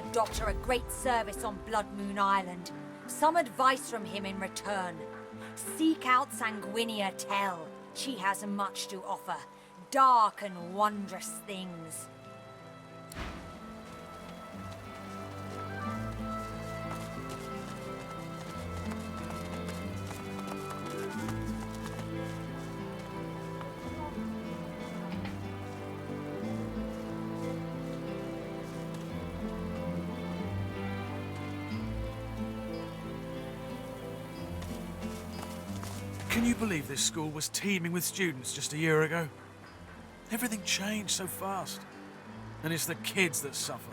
the Doctor a great service on Blood Moon Island. Some advice from him in return. Seek out Sanguinia Tell. She has much to offer. Dark and wondrous things. Can you believe this school was teeming with students just a year ago? Everything changed so fast. And it's the kids that suffer.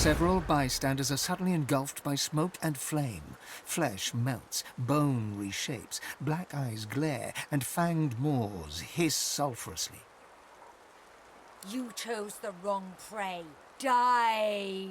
Several bystanders are suddenly engulfed by smoke and flame. Flesh melts, bone reshapes, black eyes glare, and fanged maws hiss sulphurously. You chose the wrong prey. Die!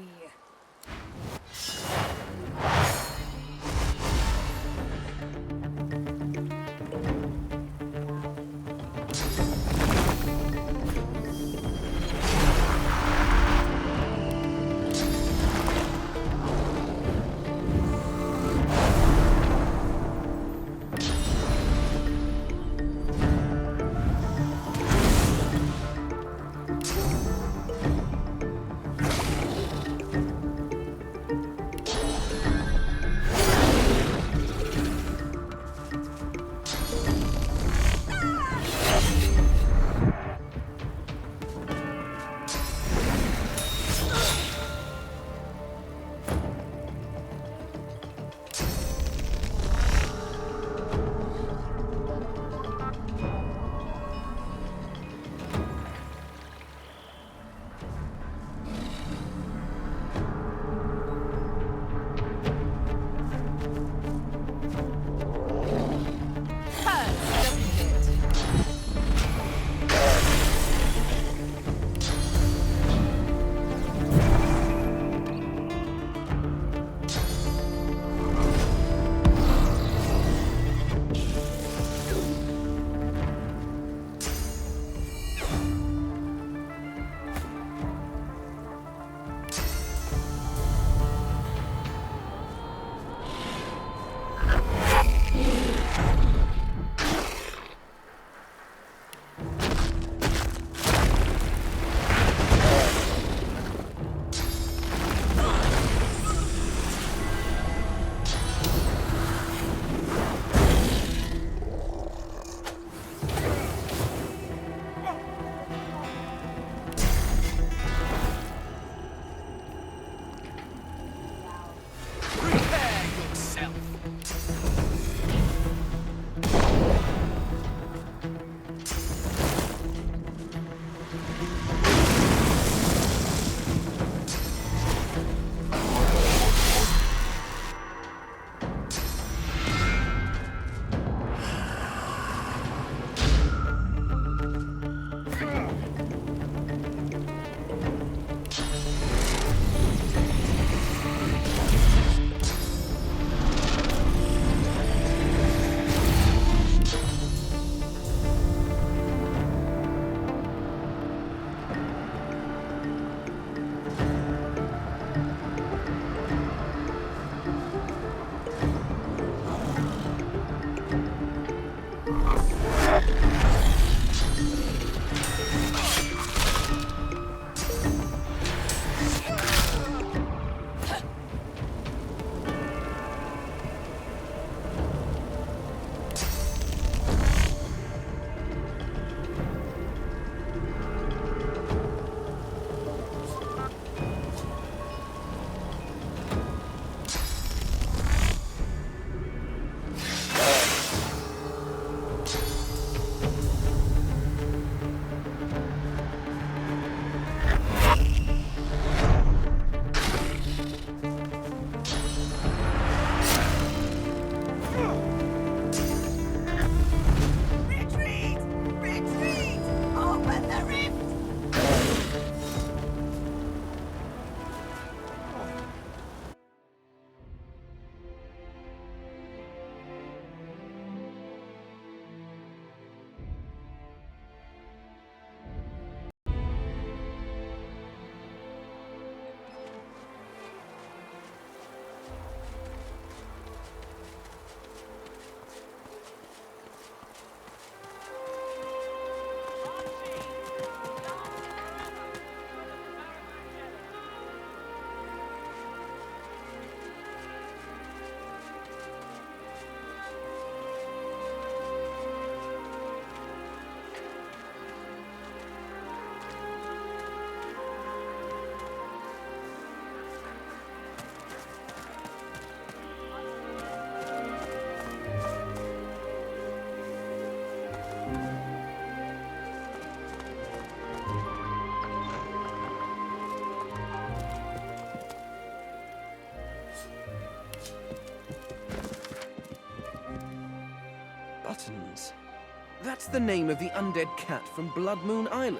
That's the name of the undead cat from Blood Moon Island.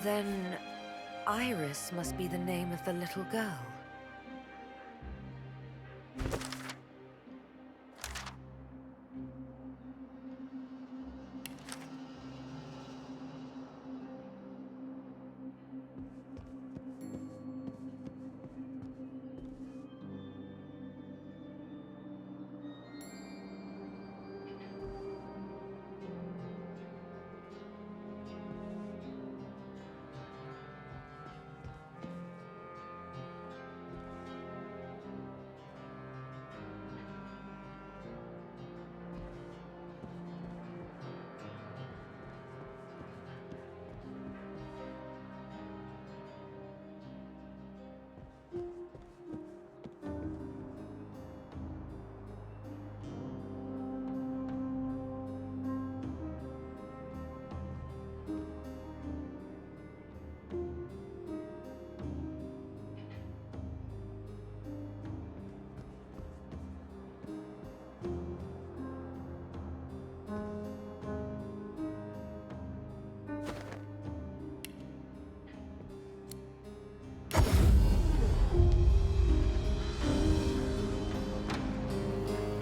Then Iris must be the name of the little girl.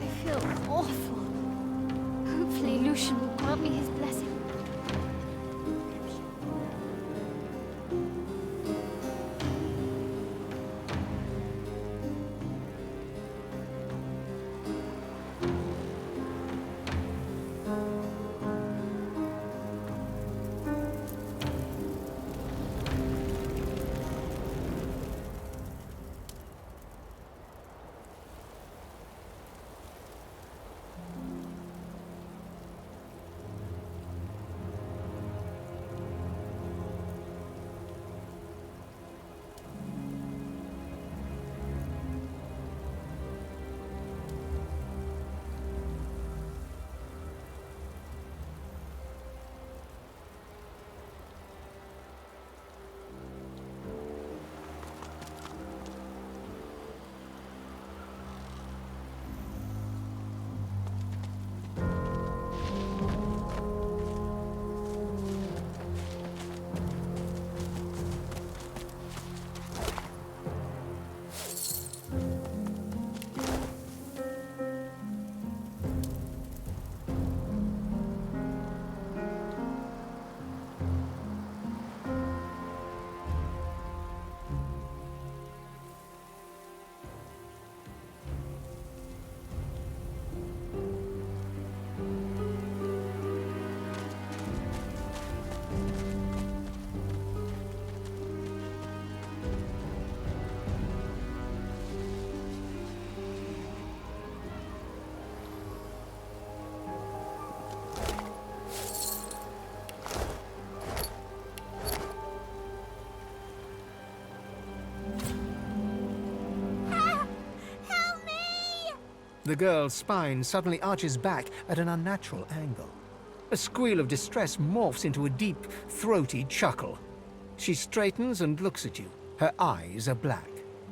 I feel awful. Hopefully Lucian will grant me his blessing. The girl's spine suddenly arches back at an unnatural angle. A squeal of distress morphs into a deep, throaty chuckle. She straightens and looks at you. Her eyes are black.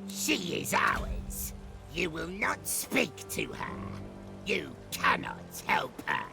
She is ours. You will not speak to her. You cannot help her.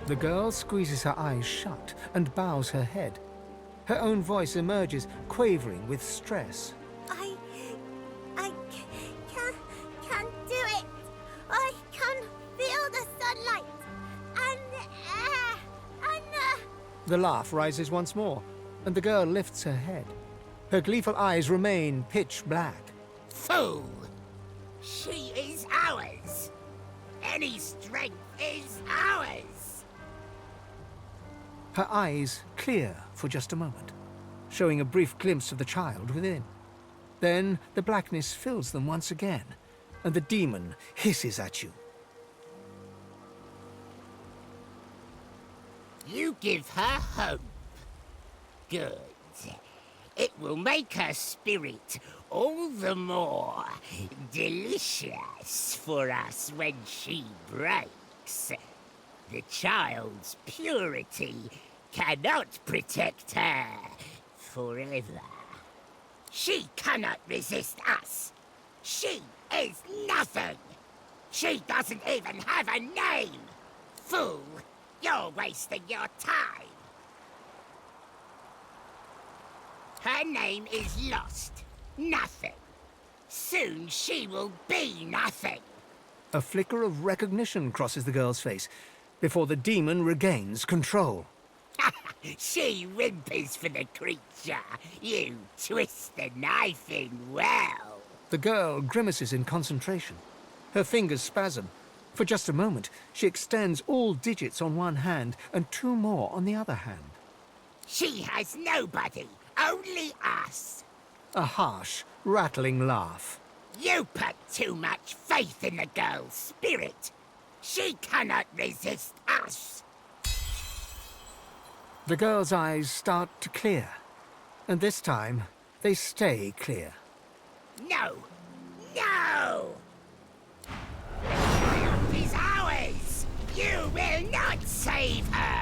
The girl squeezes her eyes shut and bows her head. Her own voice emerges, quavering with stress. I can't do it. I can feel the sunlight and air and The laugh rises once more, and the girl lifts her head. Her gleeful eyes remain pitch black. Fool! She is ours. Any strength is ours. Her eyes clear for just a moment. showing a brief glimpse of the child within. Then the blackness fills them once again, and the demon hisses at you. You give her hope. Good. It will make her spirit all the more delicious for us when she breaks. The child's purity cannot protect her forever. She cannot resist us. She is nothing. She doesn't even have a name. Fool, you're wasting your time. Her name is Lost. Nothing. Soon she will be nothing. A flicker of recognition crosses the girl's face before the demon regains control. She whimpers for the creature. You twist the knife in well. The girl grimaces in concentration. Her fingers spasm. For just a moment, she extends all digits on one hand and 2 more on the other hand. She has nobody. Only us. A harsh, rattling laugh. You put too much faith in the girl's spirit. She cannot resist us. The girl's eyes start to clear, and this time they stay clear. No! No! The triumph is ours! You will not save her!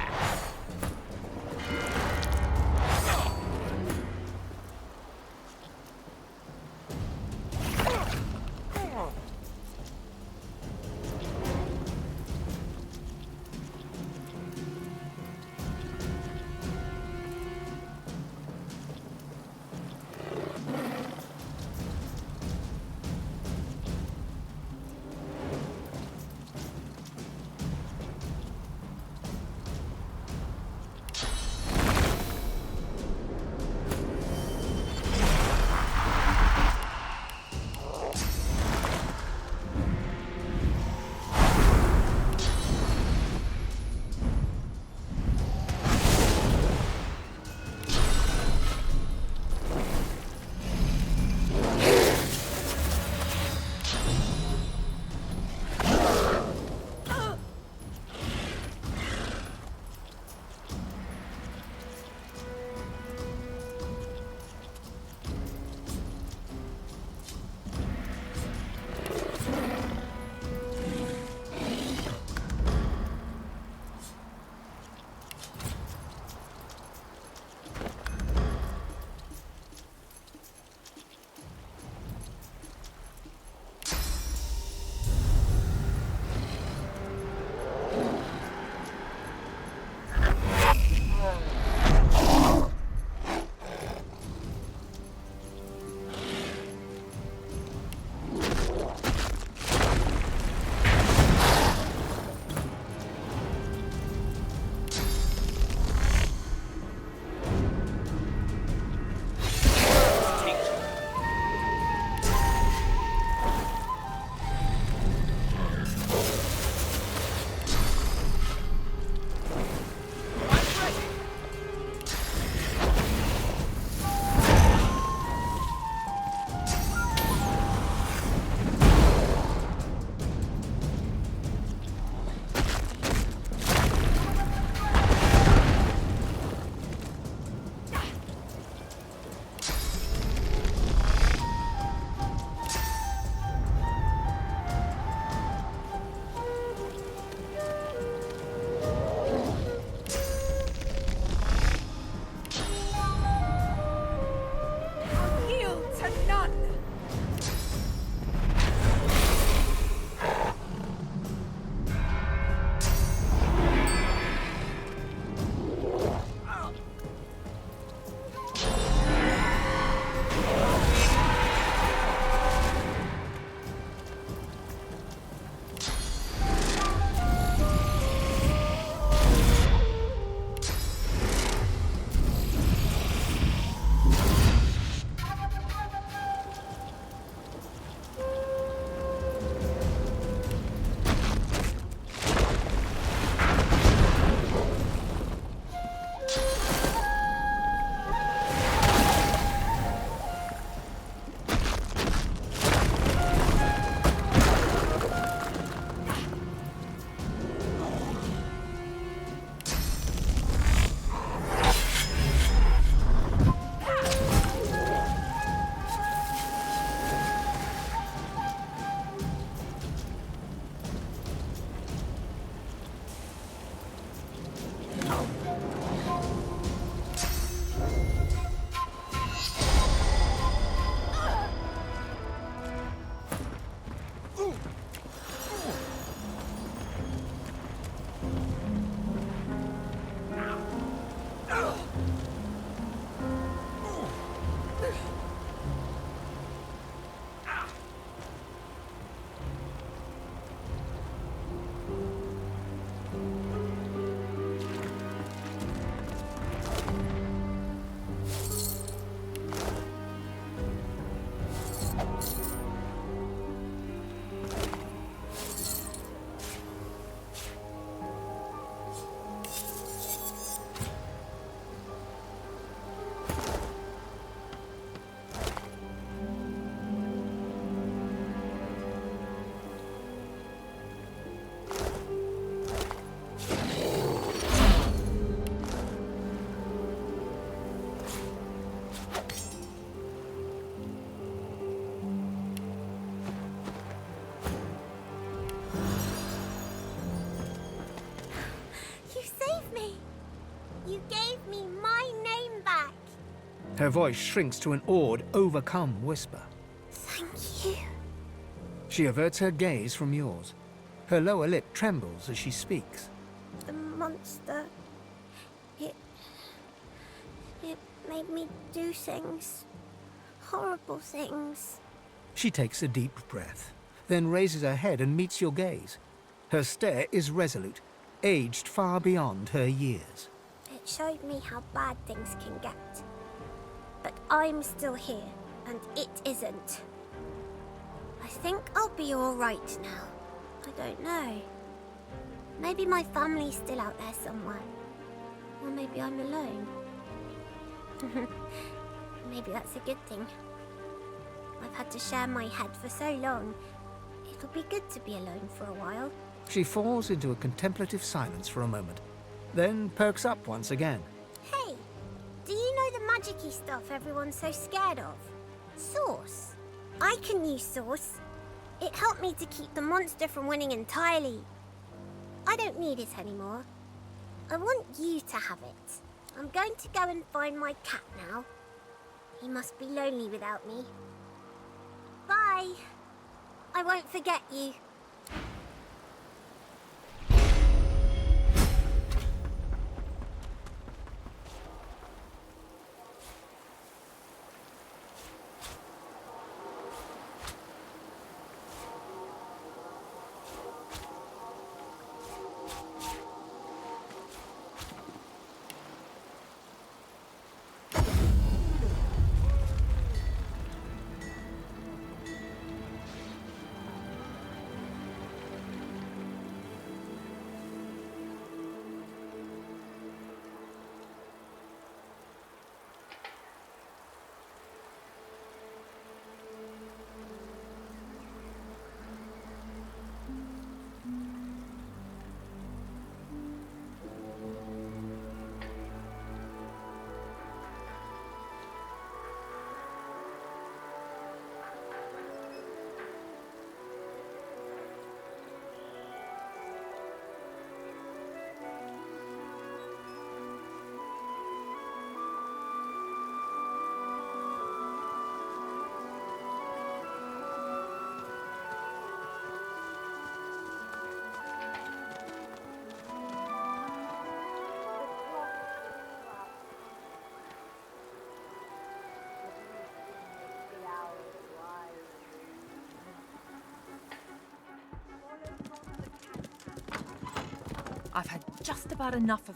me my name back. Her voice shrinks to an awed, overcome whisper. Thank you. She averts her gaze from yours. Her lower lip trembles as she speaks. The monster... It made me do things. Horrible things. She takes a deep breath, then raises her head and meets your gaze. Her stare is resolute, aged far beyond her years. It showed me how bad things can get. But I'm still here, and it isn't. I think I'll be alright now. I don't know. Maybe my family's still out there somewhere. Or maybe I'm alone. Maybe that's a good thing. I've had to share my head for so long. It'll be good to be alone for a while. She falls into a contemplative silence for a moment, then perks up once again. Hey, do you know the magic-y stuff everyone's so scared of? Source. I can use Source. It helped me to keep the monster from winning entirely. I don't need it anymore. I want you to have it. I'm going to go and find my cat now. He must be lonely without me. Bye. I won't forget you. I've had just about enough of...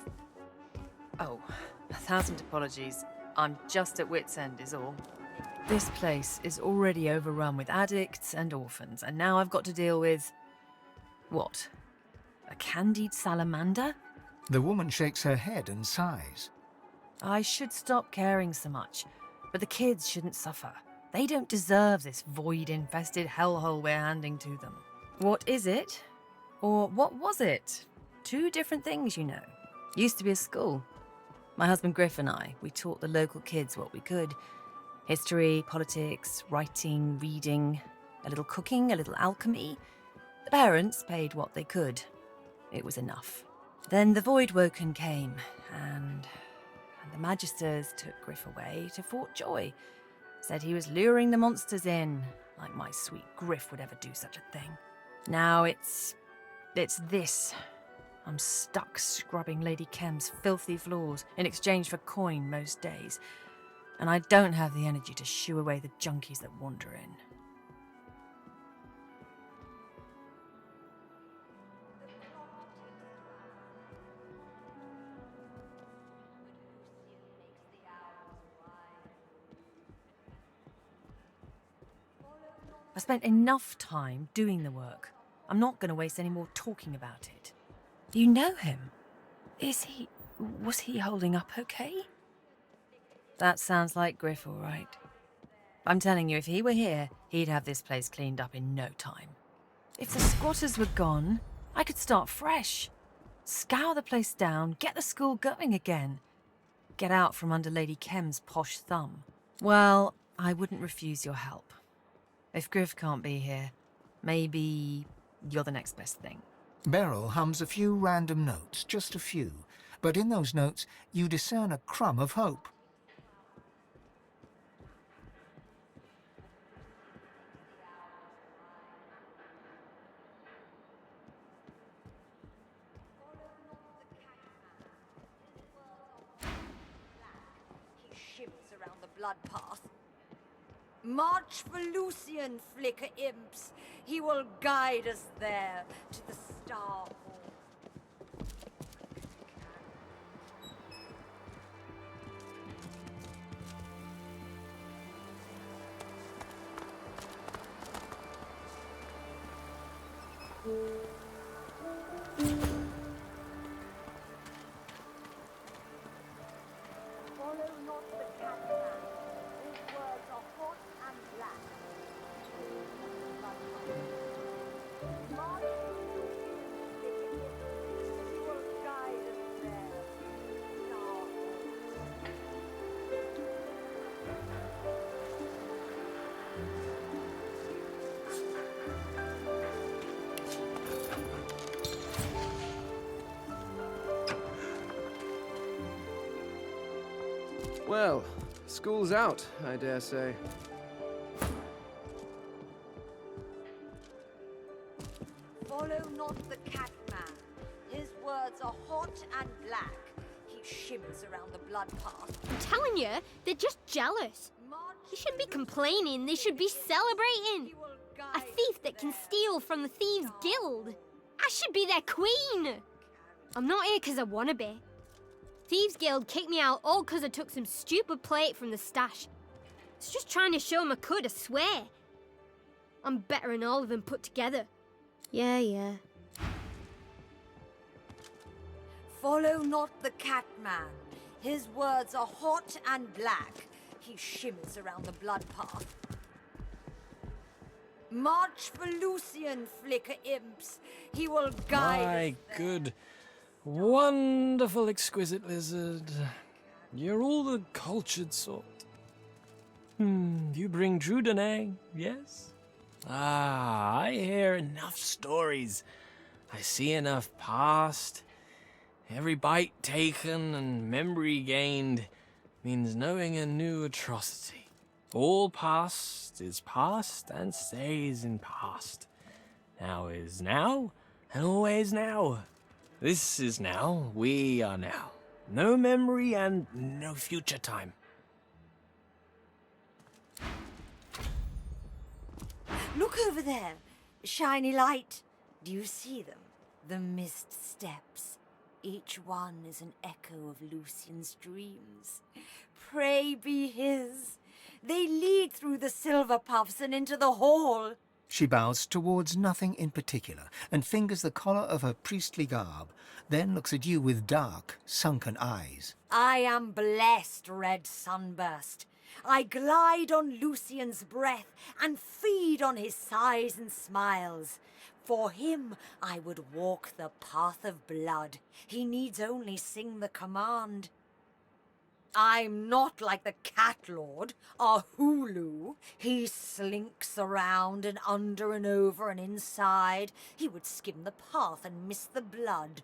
Oh, 1,000 apologies. I'm just at wit's end is all. This place is already overrun with addicts and orphans, and now I've got to deal with... what? A candied salamander? The woman shakes her head and sighs. I should stop caring so much, but the kids shouldn't suffer. They don't deserve this void-infested hellhole we're handing to them. What is it? Or what was it? Two different things, you know. Used to be a school. My husband Griff and I, we taught the local kids what we could. History, politics, writing, reading, a little cooking, a little alchemy. The parents paid what they could. It was enough. Then the Voidwoken came, and the Magisters took Griff away to Fort Joy. Said he was luring the monsters in, like my sweet Griff would ever do such a thing. Now it's this. I'm stuck scrubbing Lady Kem's filthy floors in exchange for coin most days, and I don't have the energy to shoo away the junkies that wander in. I spent enough time doing the work. I'm not going to waste any more talking about it. You know him? Was he holding up okay? That sounds like Griff, all right. I'm telling you, if he were here, he'd have this place cleaned up in no time. If the squatters were gone, I could start fresh. Scour the place down, get the school going again. Get out from under Lady Kem's posh thumb. Well, I wouldn't refuse your help. If Griff can't be here, maybe you're the next best thing. Beryl hums a few random notes, just a few, but in those notes you discern a crumb of hope. He shimmers around the blood path. March for Lucian, flicker imps. He will guide us there to the star hall. Follow not the catman. His words are hot and black. March to Lucian's thicket. He will guide us there. Star hall. Well, school's out, I dare say. Follow not the catman. His words are hot and black. He shimmers around the blood path. I'm telling you, they're just jealous. March They shouldn't be to complaining, they should be celebrating. He will A guide thief that can steal from the Thieves' Guild. I should be their queen. I'm not here because I want to be. Thieves' Guild kicked me out all because I took some stupid plate from the stash. It's just trying to show 'em I could, I swear. I'm better than all of them put together. Yeah. Follow not the catman. His words are hot and black. He shimmers around the blood path. March for Lucian, flicker imps. He will guide My us there. good, wonderful, exquisite lizard. You're all the cultured sort. You bring Druden, eh? Yes? Ah, I hear enough stories. I see enough past. Every bite taken and memory gained means knowing a new atrocity. All past is past and stays in past. Now is now, and always now. This is now, we are now. No memory and no future time. Look over there. Shiny light. Do you see them? The mist steps. Each one is an echo of Lucian's dreams. Pray be his. They lead through the silver puffs and into the hall. She bows towards nothing in particular and fingers the collar of her priestly garb, then looks at you with dark, sunken eyes. I am blessed, red sunburst. I glide on Lucian's breath and feed on his sighs and smiles. For him I would walk the path of blood. He needs only sing the command. I'm not like the cat lord, our Hulu. He slinks around and under and over and inside. He would skim the path and miss the blood.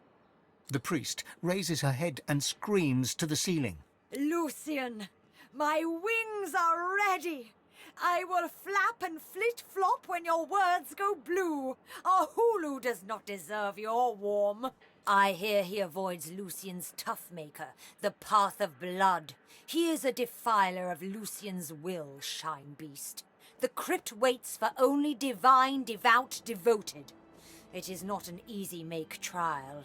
The priest raises her head and screams to the ceiling. Lucian, my wings are ready. I will flap and flit-flop when your words go blue. Our Hulu does not deserve your warm. I hear he avoids Lucian's tough maker, the path of blood. He is a defiler of Lucian's will, shine beast. The crypt waits for only divine, devout, devoted. It is not an easy make trial.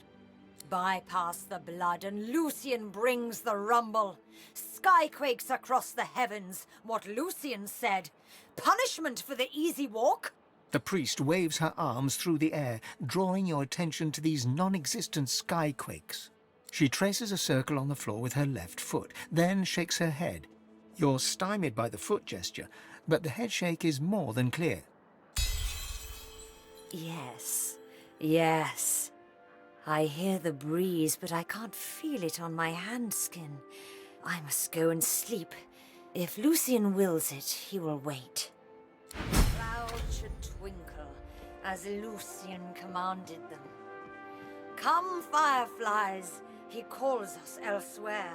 Bypass the blood and Lucian brings the rumble. Skyquakes across the heavens, what Lucian said. Punishment for the easy walk. The priest waves her arms through the air, drawing your attention to these non-existent skyquakes. She traces a circle on the floor with her left foot, then shakes her head. You're stymied by the foot gesture, but the head shake is more than clear. Yes. I hear the breeze, but I can't feel it on my hand skin. I must go and sleep. If Lucian wills it, he will wait. Clouds should twinkle, as Lucian commanded them. Come, fireflies, He calls us elsewhere.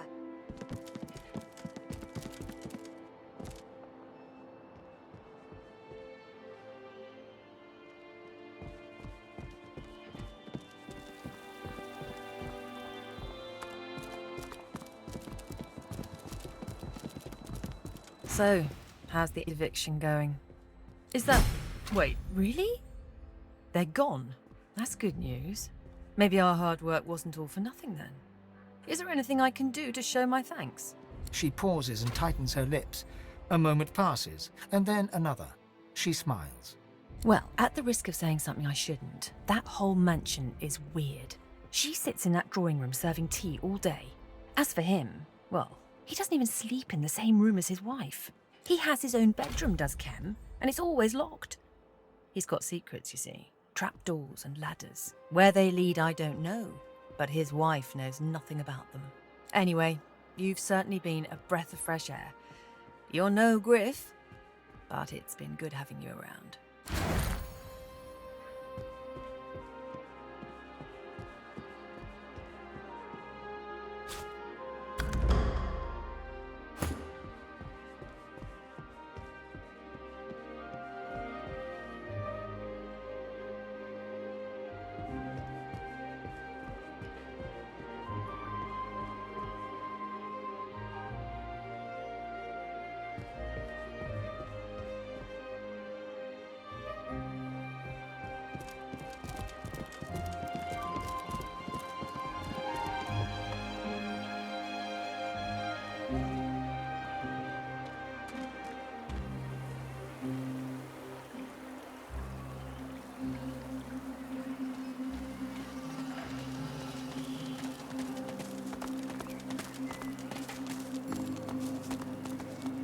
So, how's the eviction going? Is that... Wait, really? They're gone? That's good news. Maybe our hard work wasn't all for nothing then. Is there anything I can do to show my thanks? She pauses and tightens her lips. A moment passes, and then another. She smiles. Well, at the risk of saying something I shouldn't, that whole mansion is weird. She sits in that drawing room serving tea all day. As for him, well, he doesn't even sleep in the same room as his wife. He has his own bedroom, does Kem, and it's always locked. He's got secrets, you see. Trapdoors and ladders. Where they lead, I don't know, but his wife knows nothing about them. Anyway, you've certainly been a breath of fresh air. You're no Griff, but it's been good having you around.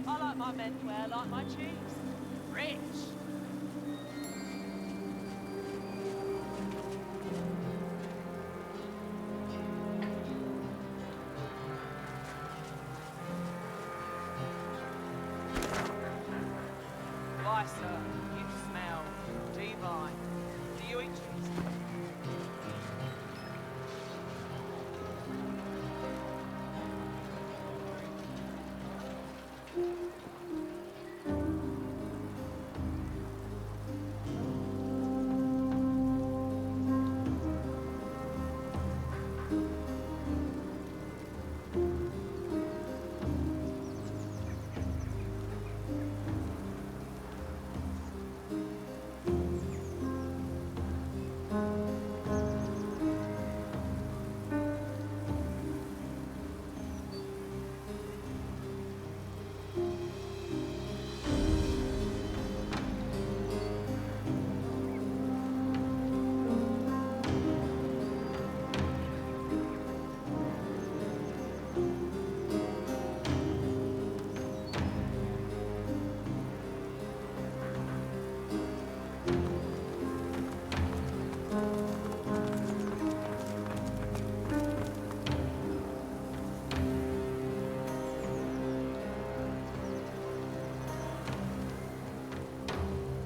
I like my men to wear like my chiefs. Rich. Why, sir, you smell divine. Do you eat cheese?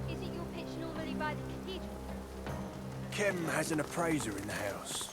Is it your pitch normally by the cathedral? Kem has an appraiser in the house.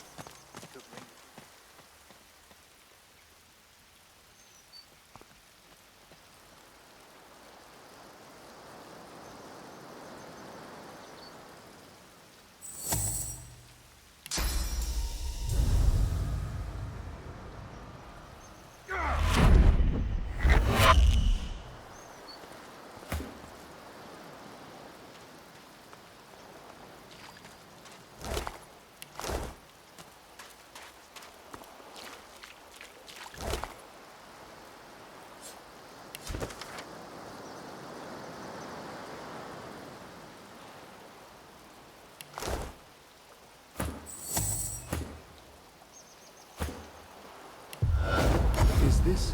This?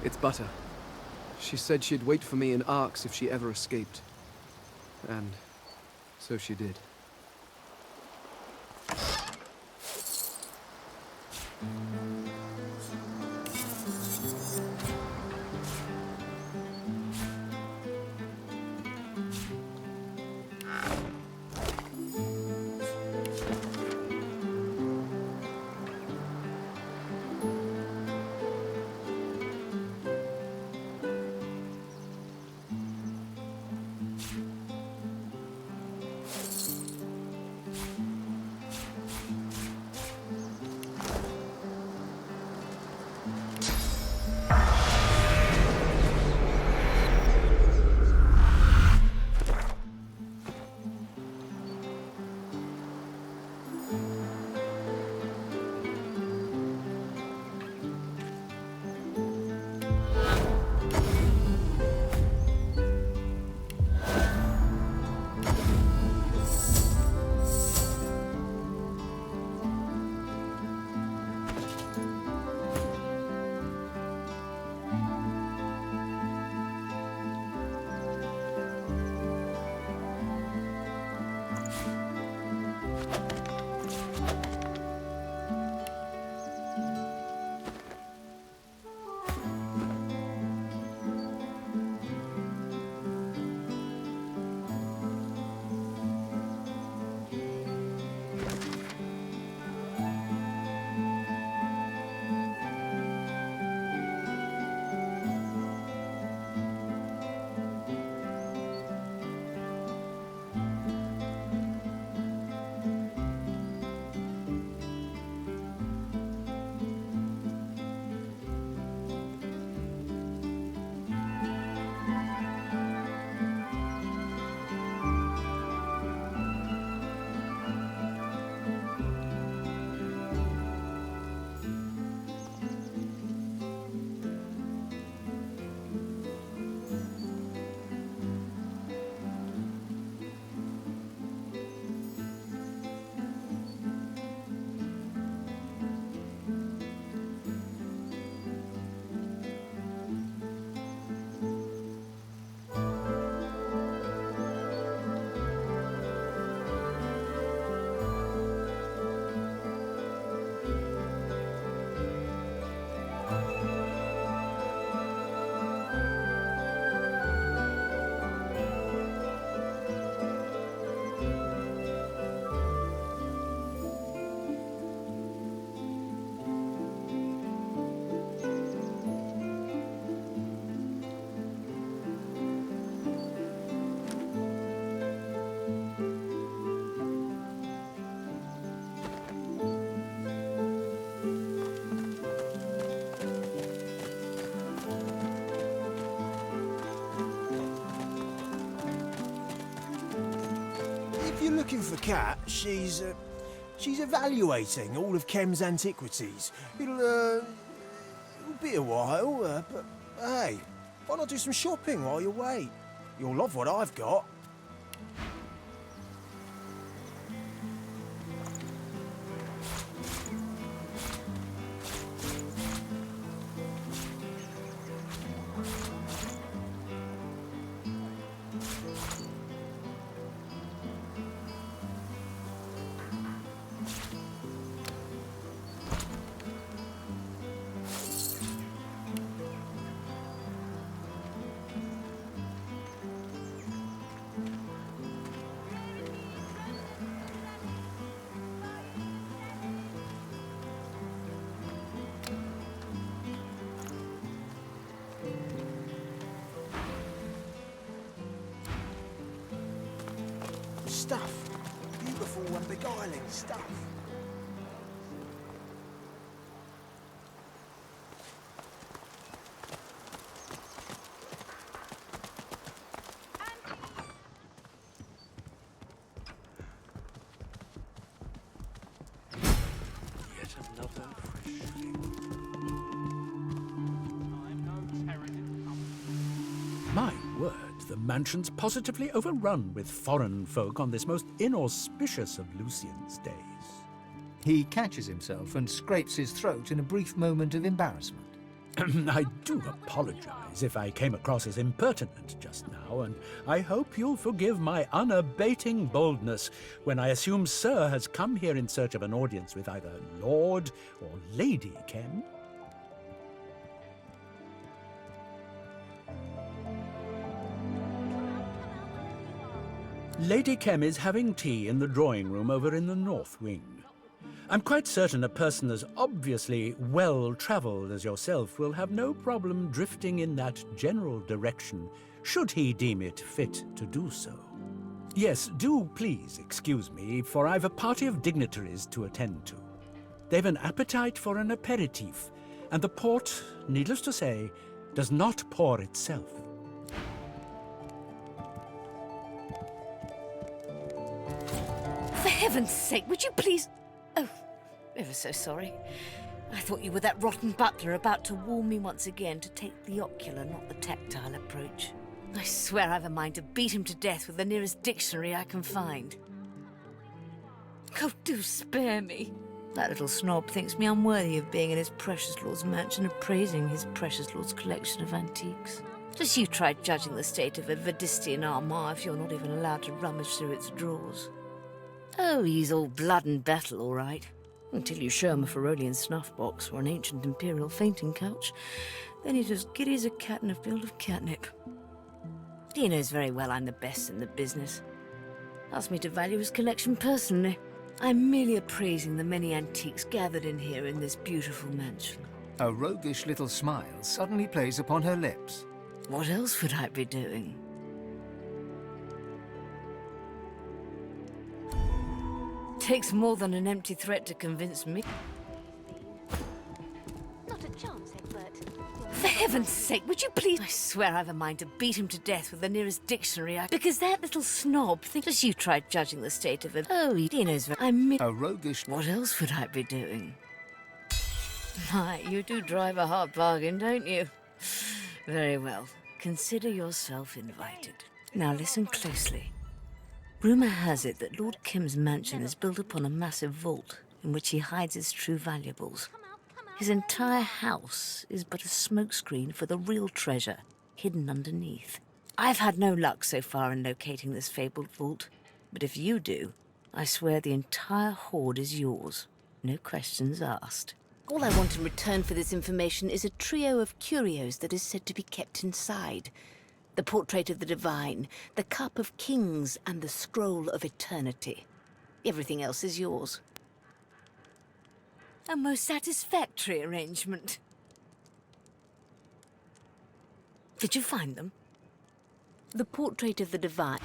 It's Butter. She said she'd wait for me in Arks if she ever escaped. And so she did. If you're looking for Kat, she's evaluating all of Kem's antiquities. It'll be a while, but hey, why not do some shopping while you wait? You'll love what I've got. Stuff. Beautiful and beguiling stuff. Yet another fresh My word, the mansion's positively overrun with foreign folk on this most inauspicious of Lucian's days. He catches himself and scrapes his throat in a brief moment of embarrassment. I do apologize if I came across as impertinent just now, and I hope you'll forgive my unabating boldness when I assume Sir has come here in search of an audience with either Lord or Lady Kem. Lady Kem is having tea in the drawing room over in the north wing. I'm quite certain a person as obviously well-travelled as yourself will have no problem drifting in that general direction, should he deem it fit to do so. Yes, do please excuse me, for I've a party of dignitaries to attend to. They've an appetite for an aperitif, And the port, needless to say, does not pour itself. For heaven's sake, would you please... Oh, ever so sorry. I thought you were that rotten butler about to warn me once again to take the ocular, not the tactile approach. I swear I've a mind to beat him to death with the nearest dictionary I can find. Oh, do spare me. That little snob thinks me unworthy of being in his precious lord's mansion and praising his precious lord's collection of antiques. Just you try judging the state of a Vadistian armoire if you're not even allowed to rummage through its drawers. Oh, he's all blood and battle, all right. Until you show him a Ferolian snuff box or an ancient imperial fainting couch, then he's as giddy as a cat in a field of catnip. He knows very well I'm the best in the business. Asked me to value his collection personally. I'm merely appraising the many antiques gathered in here in this beautiful mansion. A roguish little smile suddenly plays upon her lips. What else would I be doing? Takes more than an empty threat to convince me. Not a chance, Egbert. For heaven's sake, would you please... I swear I've a mind to beat him to death with the nearest dictionary Because that little snob thinks... Just you try judging the state of him. Oh, he knows... A roguish... What else would I be doing? My, you do drive a hard bargain, don't you? Very well. Consider yourself invited. Now listen closely. Rumour has it that Lord Kim's mansion is built upon a massive vault in which he hides his true valuables. His entire house is but a smokescreen for the real treasure hidden underneath. I've had no luck so far in locating this fabled vault, but if you do, I swear the entire hoard is yours. No questions asked. All I want in return for this information is a trio of curios that is said to be kept inside. The portrait of the divine, the cup of kings, and the scroll of eternity. Everything else is yours. A most satisfactory arrangement. Did you find them? The portrait of the divine.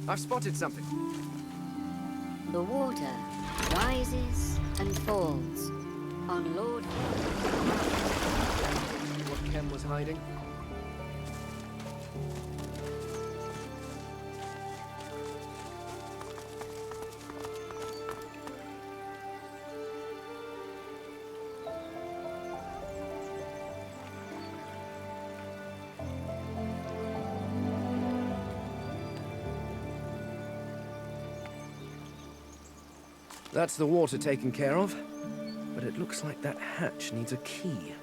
I've spotted something. The water rises and falls on Lord... What Kem was hiding? That's the water taken care of, but it looks like that hatch needs a key.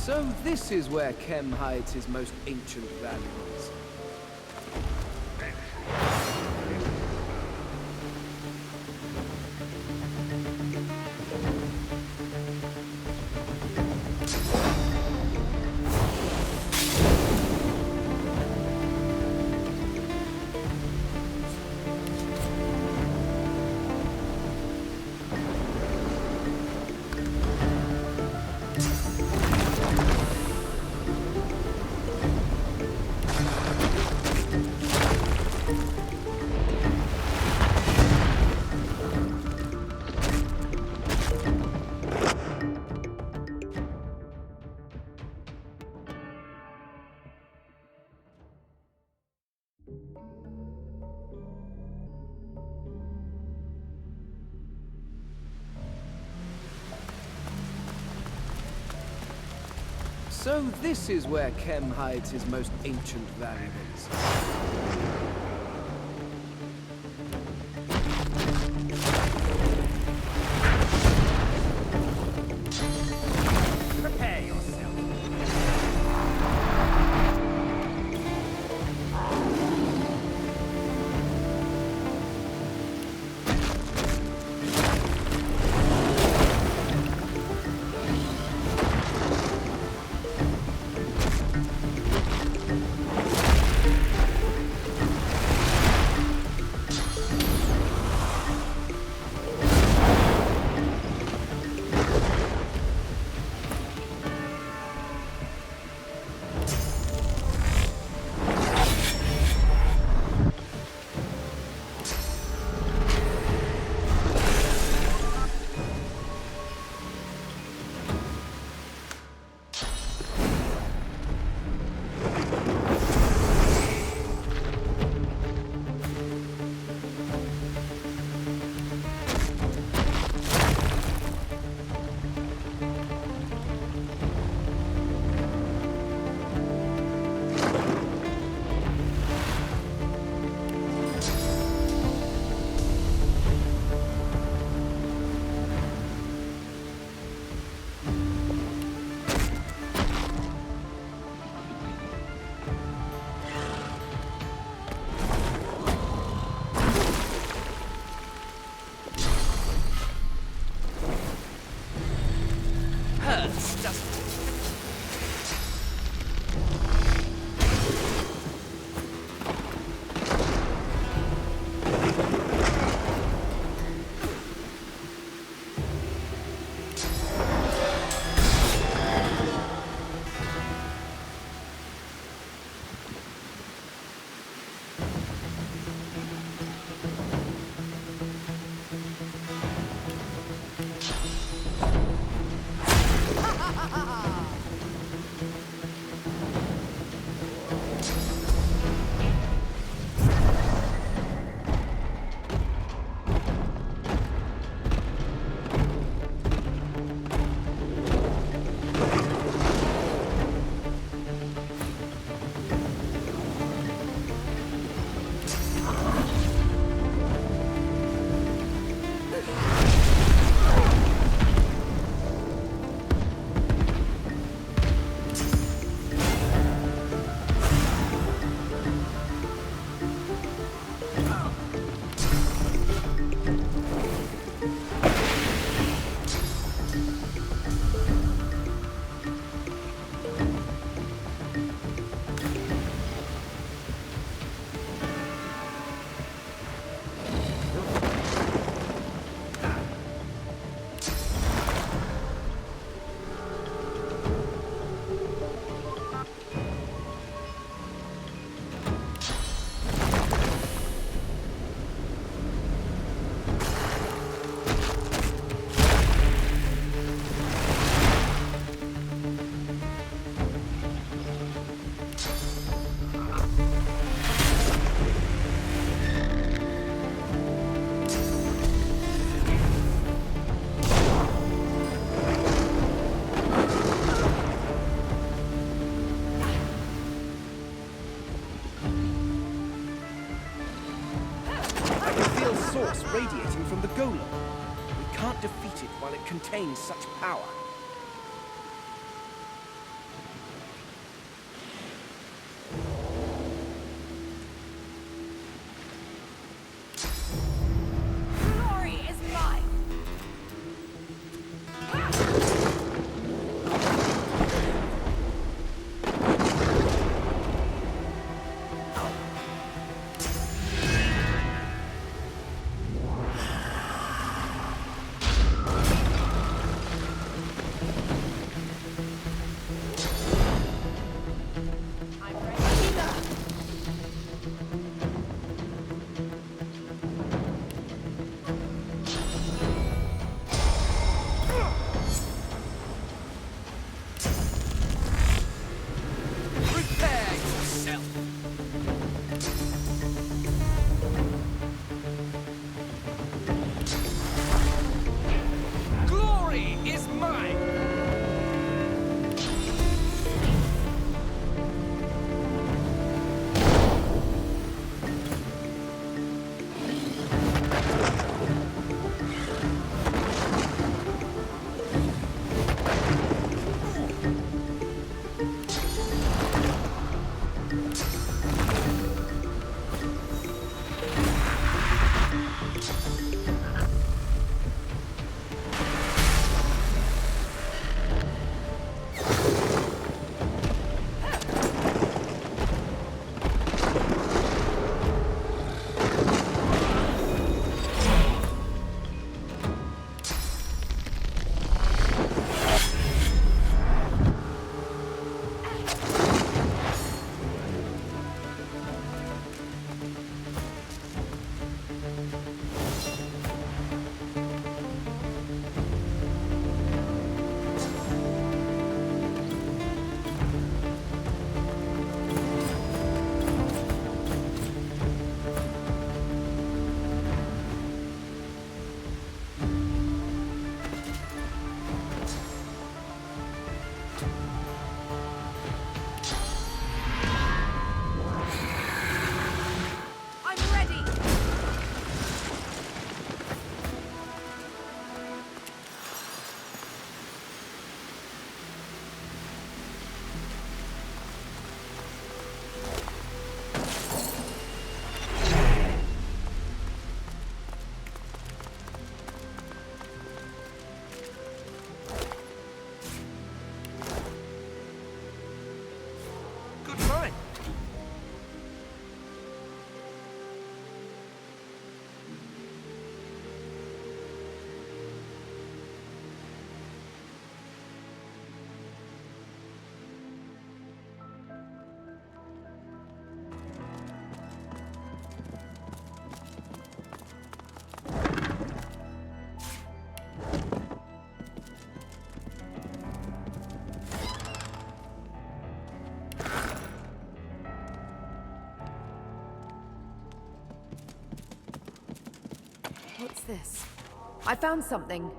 So this is where Kem hides his most ancient valuables. So this is where Kem hides his most ancient valuables. Prepare yourself. Hurts, doesn't it? Source radiating from the golem. We can't defeat it while it contains such power. Glory is mine! this? I found something.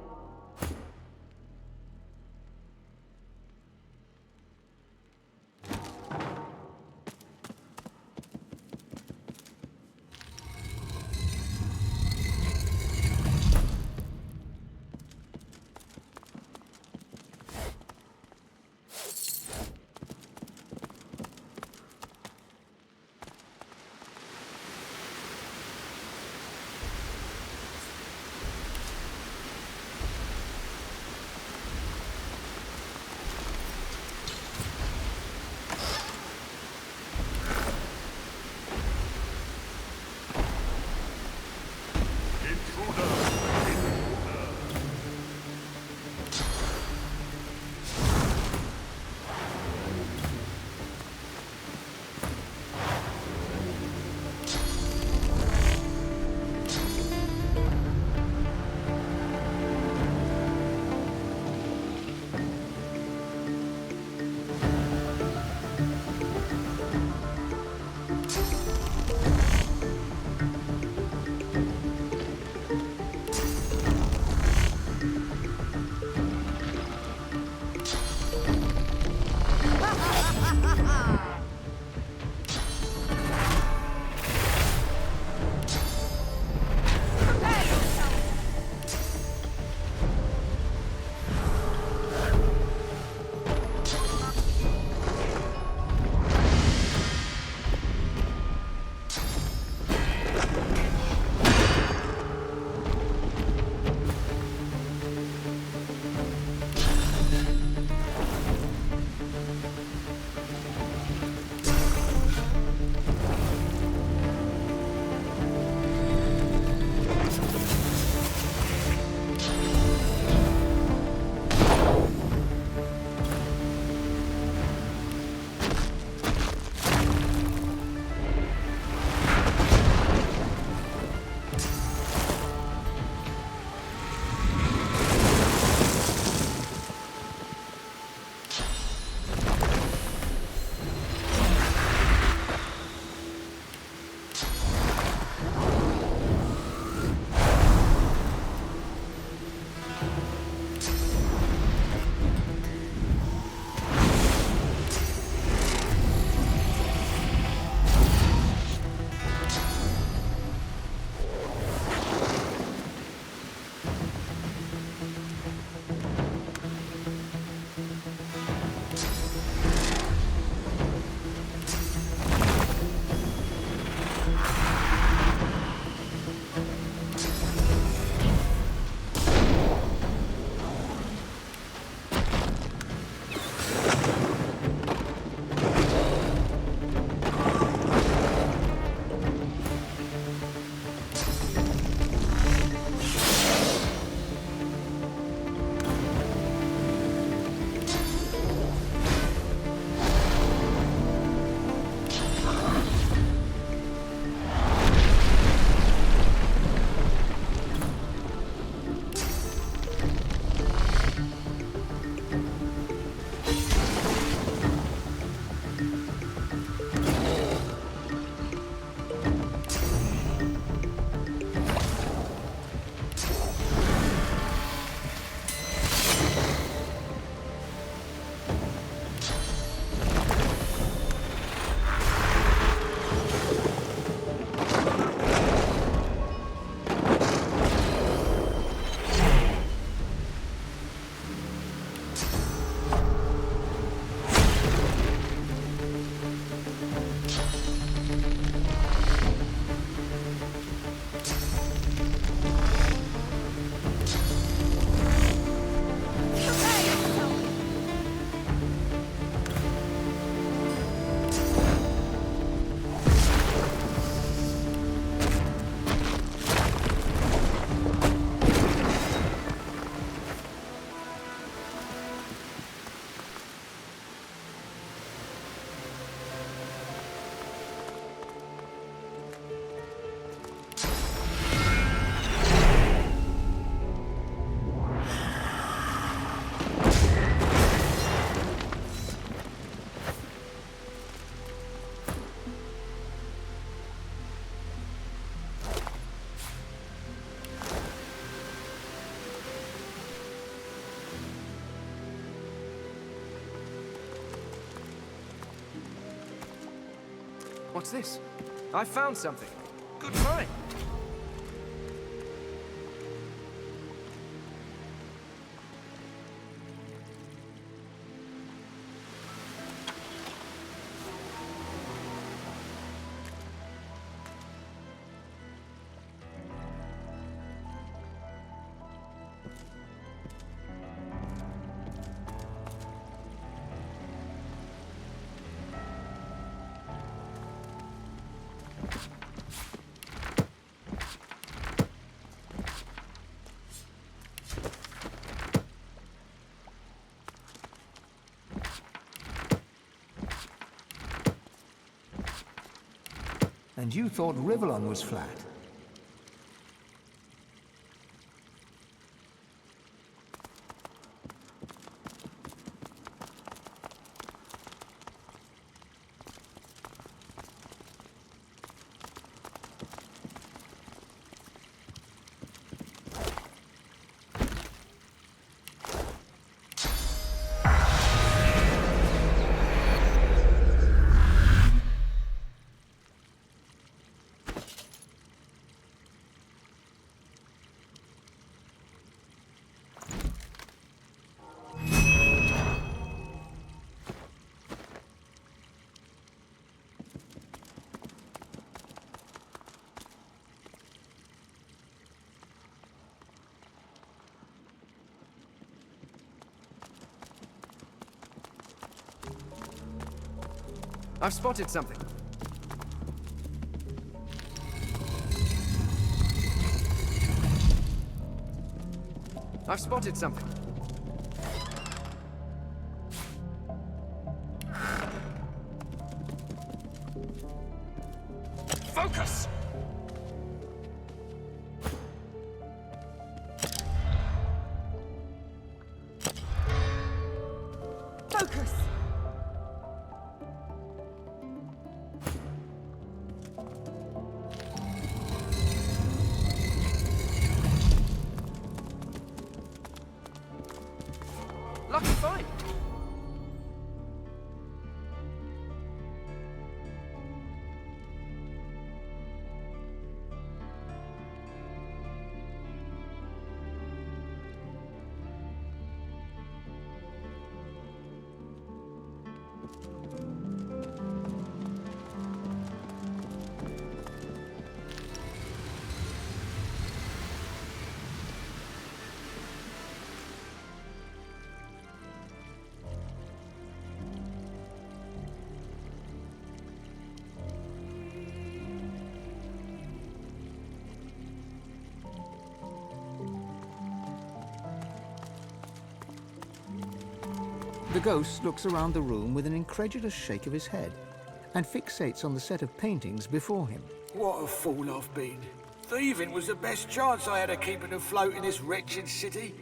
What's this? I found something. Good find. And you thought Rivellon was flat. I've spotted something. I've spotted something. Focus! Focus! Lucky find. The ghost looks around the room with an incredulous shake of his head and fixates on the set of paintings before him. What a fool I've been. Thieving was the best chance I had of keeping afloat in this wretched city.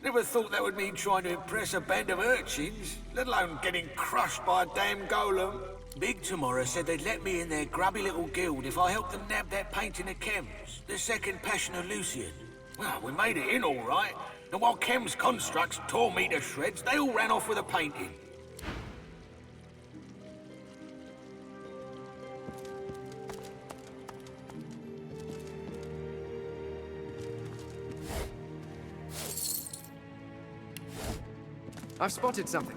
Never thought that would mean trying to impress a band of urchins, let alone getting crushed by a damn golem. Big Tomorrow said they'd let me in their grubby little guild if I helped them nab that painting of Chem's, the second Passion of Lucian. Well, we made it in all right, and while Chem's constructs tore me to shreds, they all ran off with a painting. I've spotted something.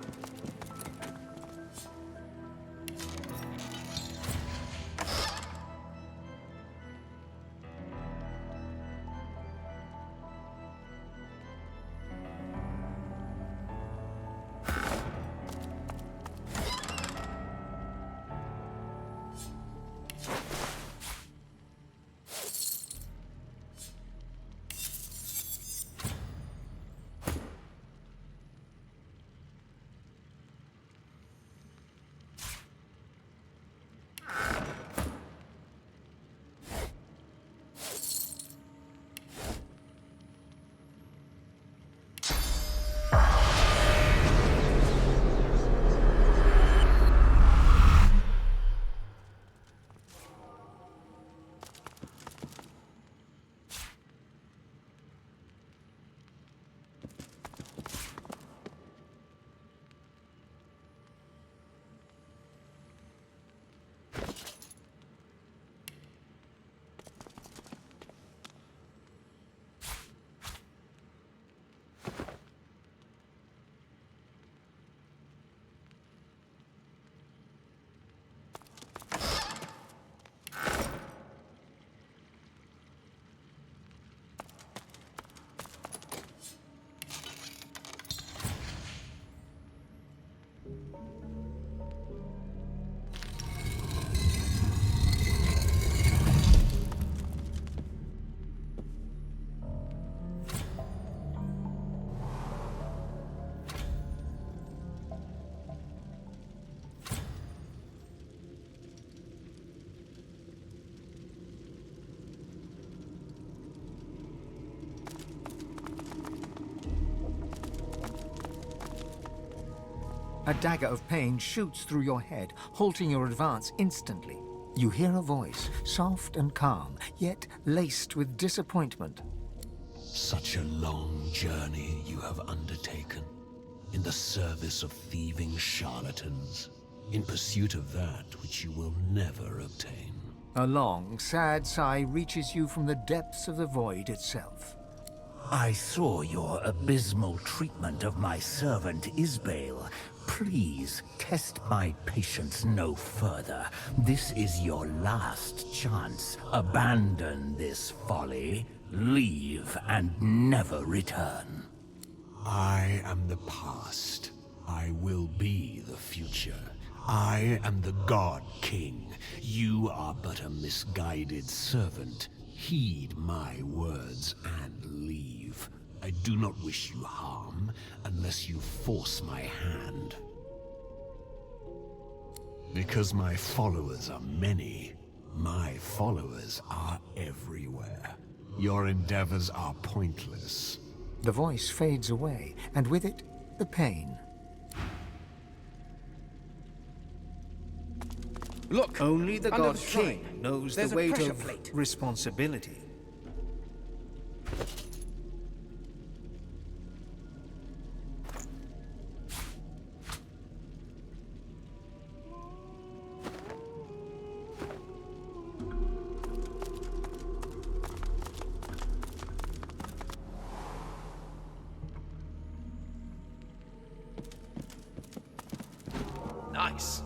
A dagger of pain shoots through your head, halting your advance instantly. You hear a voice, soft and calm, yet laced with disappointment. Such a long journey you have undertaken, in the service of thieving charlatans, in pursuit of that which you will never obtain. A long, sad sigh reaches you from the depths of the void itself. I saw your abysmal treatment of my servant Isbale. Please, test my patience no further. This is your last chance. Abandon this folly, leave, and never return. I am the past. I will be the future. I am the God King. You are but a misguided servant. Heed my words and leave. I do not wish you harm unless you force my hand. Because my followers are many, my followers are everywhere. Your endeavors are pointless. The voice fades away, and with it, the pain. Look! Only the under God the shrine. King knows There's the a weight pressure of plate. responsibility. Nice.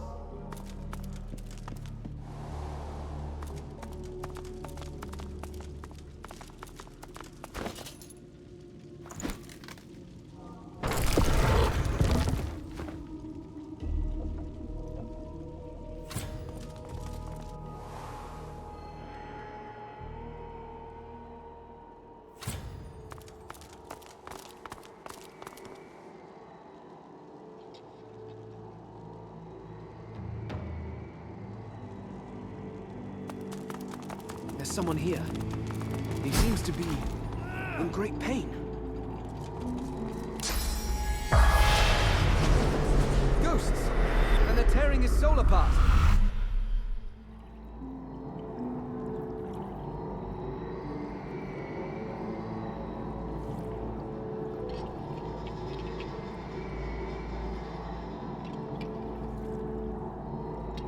There's someone here. He seems to be in great pain. Ghosts! And they're tearing his soul apart!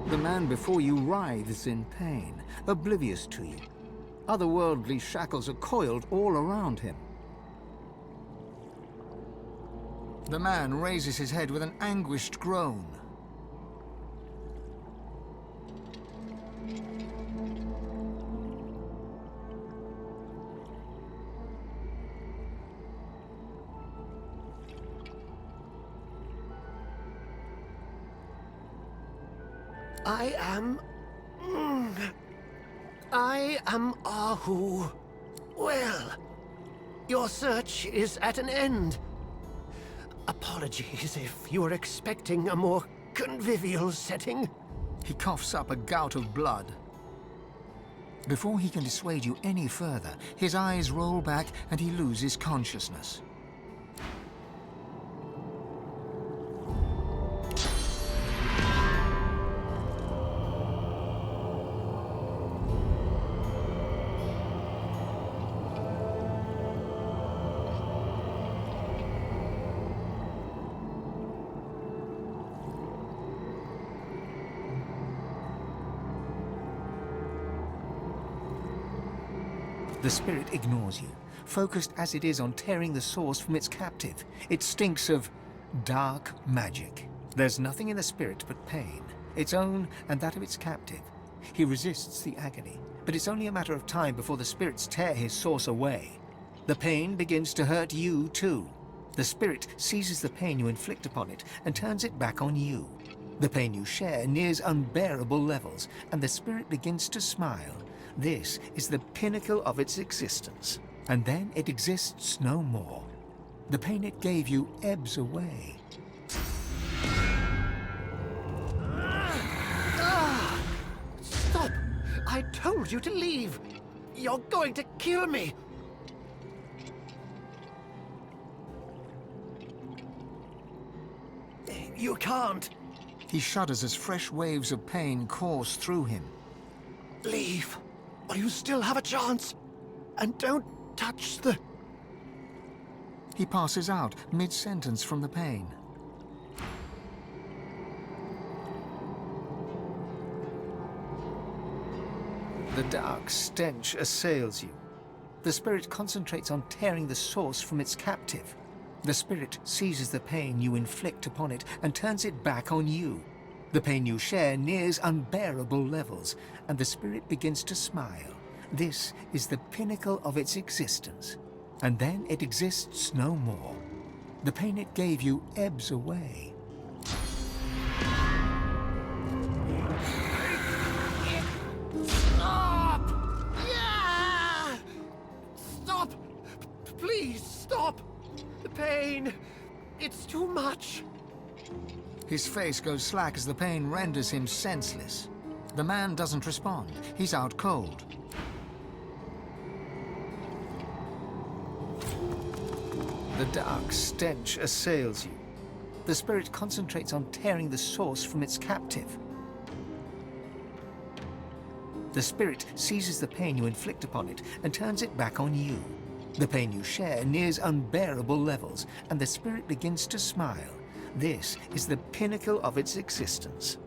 The man before you writhes in pain, oblivious to you. Otherworldly shackles are coiled all around him. The man raises his head with an anguished groan. I am Ahu. Well, your search is at an end. Apologies if you were expecting a more convivial setting. He coughs up a gout of blood. Before he can dissuade you any further, his eyes roll back and he loses consciousness. The spirit ignores you, focused as it is on tearing the source from its captive. It stinks of dark magic. There's nothing in the spirit but pain, its own and that of its captive. He resists the agony, but it's only a matter of time before the spirits tear his source away. The pain begins to hurt you too. The spirit seizes the pain you inflict upon it and turns it back on you. The pain you share nears unbearable levels, and the spirit begins to smile. This is the pinnacle of its existence, and then it exists no more. The pain it gave you ebbs away. Stop! I told you to leave! You're going to kill me! You can't. He shudders as fresh waves of pain course through him. Leave, while you still have a chance. And don't touch the... He passes out mid-sentence from the pain. The dark stench assails you. The spirit concentrates on tearing the source from its captive. The spirit seizes the pain you inflict upon it and turns it back on you. The pain you share nears unbearable levels, and the spirit begins to smile. This is the pinnacle of its existence. And then it exists no more. The pain it gave you ebbs away. Stop! Yeah! Stop! Please stop! The pain! It's too much! His face goes slack as the pain renders him senseless. The man doesn't respond. He's out cold. The dark stench assails you. The spirit concentrates on tearing the source from its captive. The spirit seizes the pain you inflict upon it and turns it back on you. The pain you share nears unbearable levels, and the spirit begins to smile. This is the pinnacle of its existence.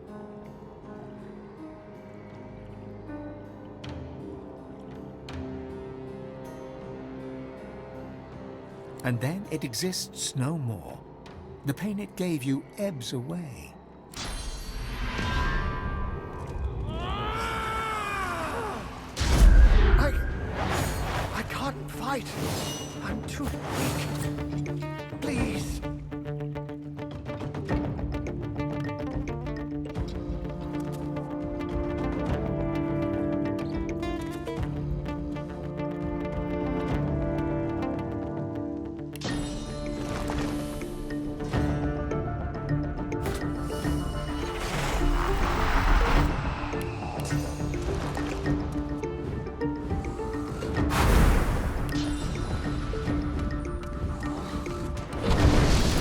And then it exists no more. The pain it gave you ebbs away. I can't fight. I'm too weak. Please.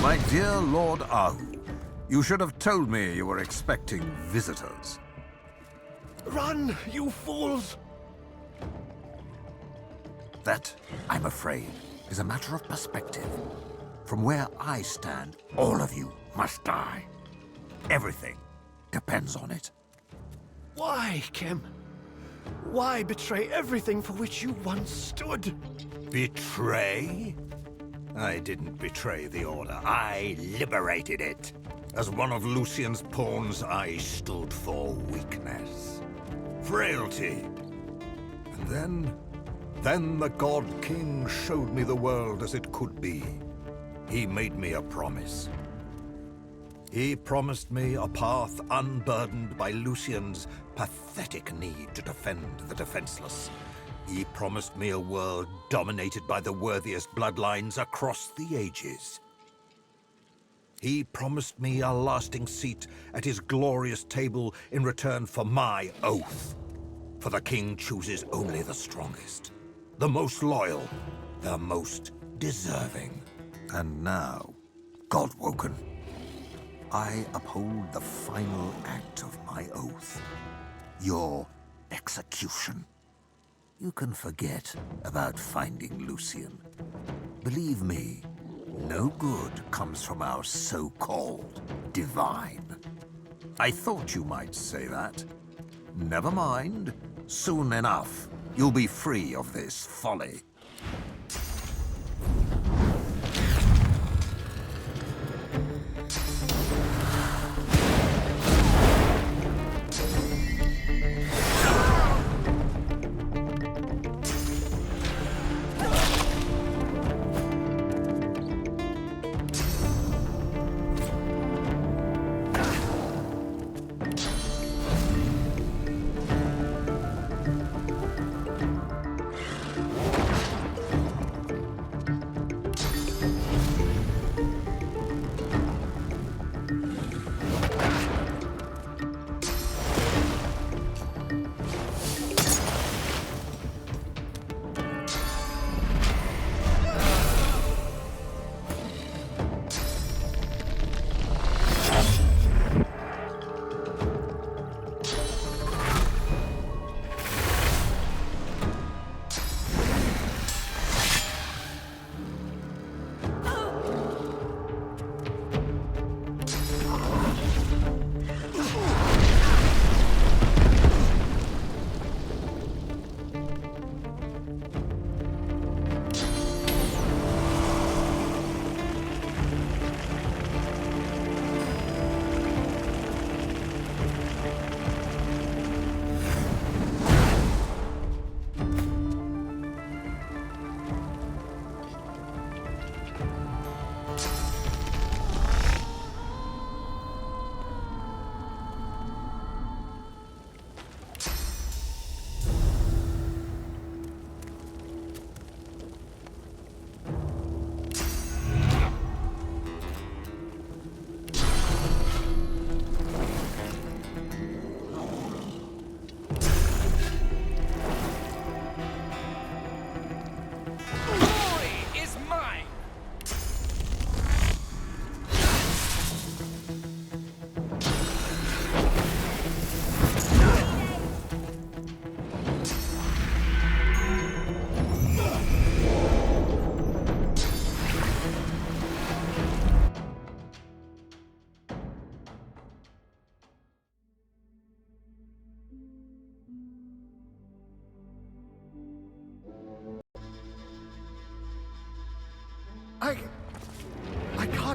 My dear Lord Ahu, you should have told me you were expecting visitors. Run, you fools! That, I'm afraid, is a matter of perspective. From where I stand, all of you must die. Everything depends on it. Why, Kim? Why betray everything for which you once stood? Betray? I didn't betray the Order. I liberated it. As one of Lucian's pawns, I stood for weakness, frailty. And then the God King showed me the world as it could be. He made me a promise. He promised me a path unburdened by Lucian's pathetic need to defend the defenseless. He promised me a world dominated by the worthiest bloodlines across the ages. He promised me a lasting seat at his glorious table in return for my oath. For the king chooses only the strongest, the most loyal, the most deserving. And now, Godwoken, I uphold the final act of my oath. Your execution. You can forget about finding Lucian. Believe me, no good comes from our so-called divine. I thought you might say that. Never mind. Soon enough, you'll be free of this folly.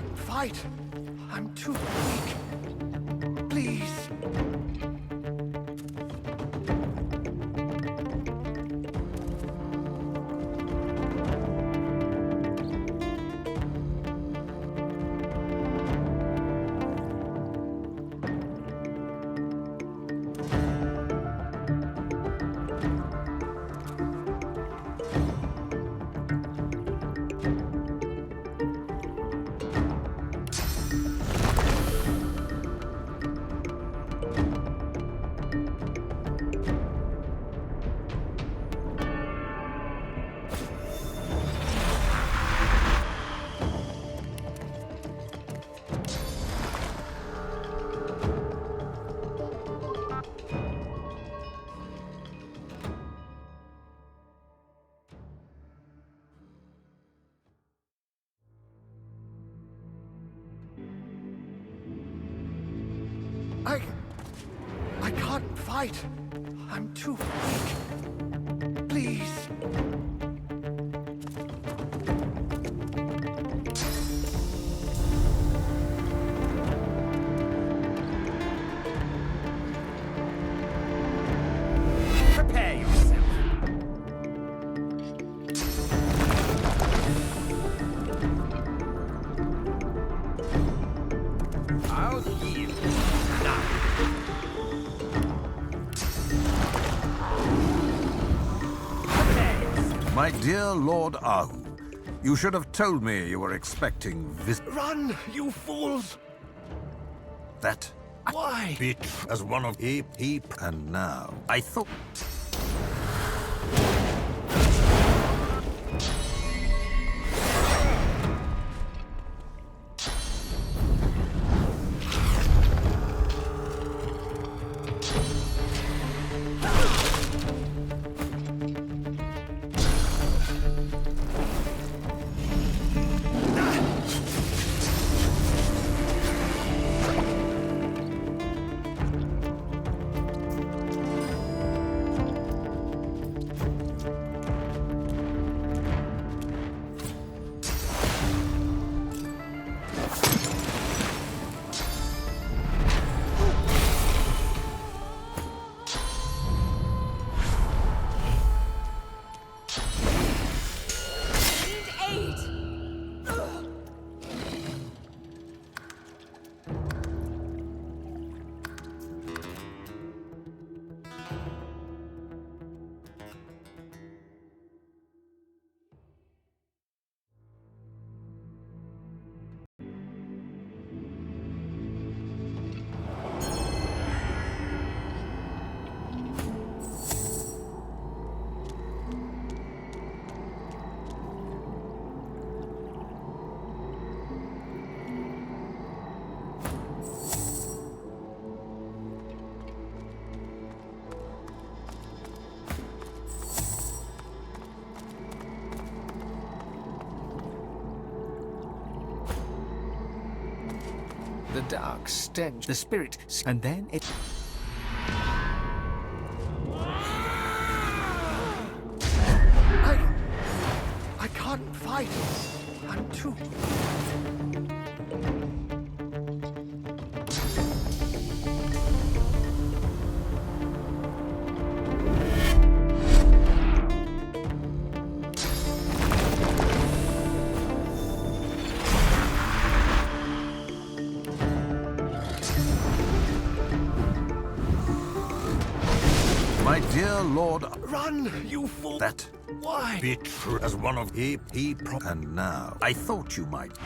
can't fight. I'm too weak. Please. I can't fight. I'm too weak. Please. Prepare yourself. I'll yield. Now. My dear Lord Ahu, you should have told me you were expecting Run, you fools! that. Why? Bit as one of heap, and now I thought. The dark stench, the spirit, and then it... I can't fight. I'm too... My dear Lord, Run, you fool! that Why? bit as one of heap, and now I thought you might.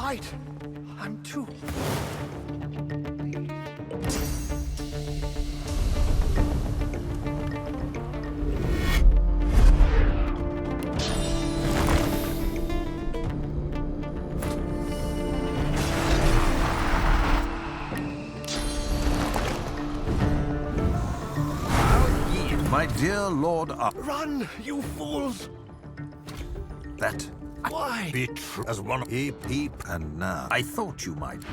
fight. I'm too... My dear Lord Run, you fools! That... Why? Be true as one peep, and now I thought you might.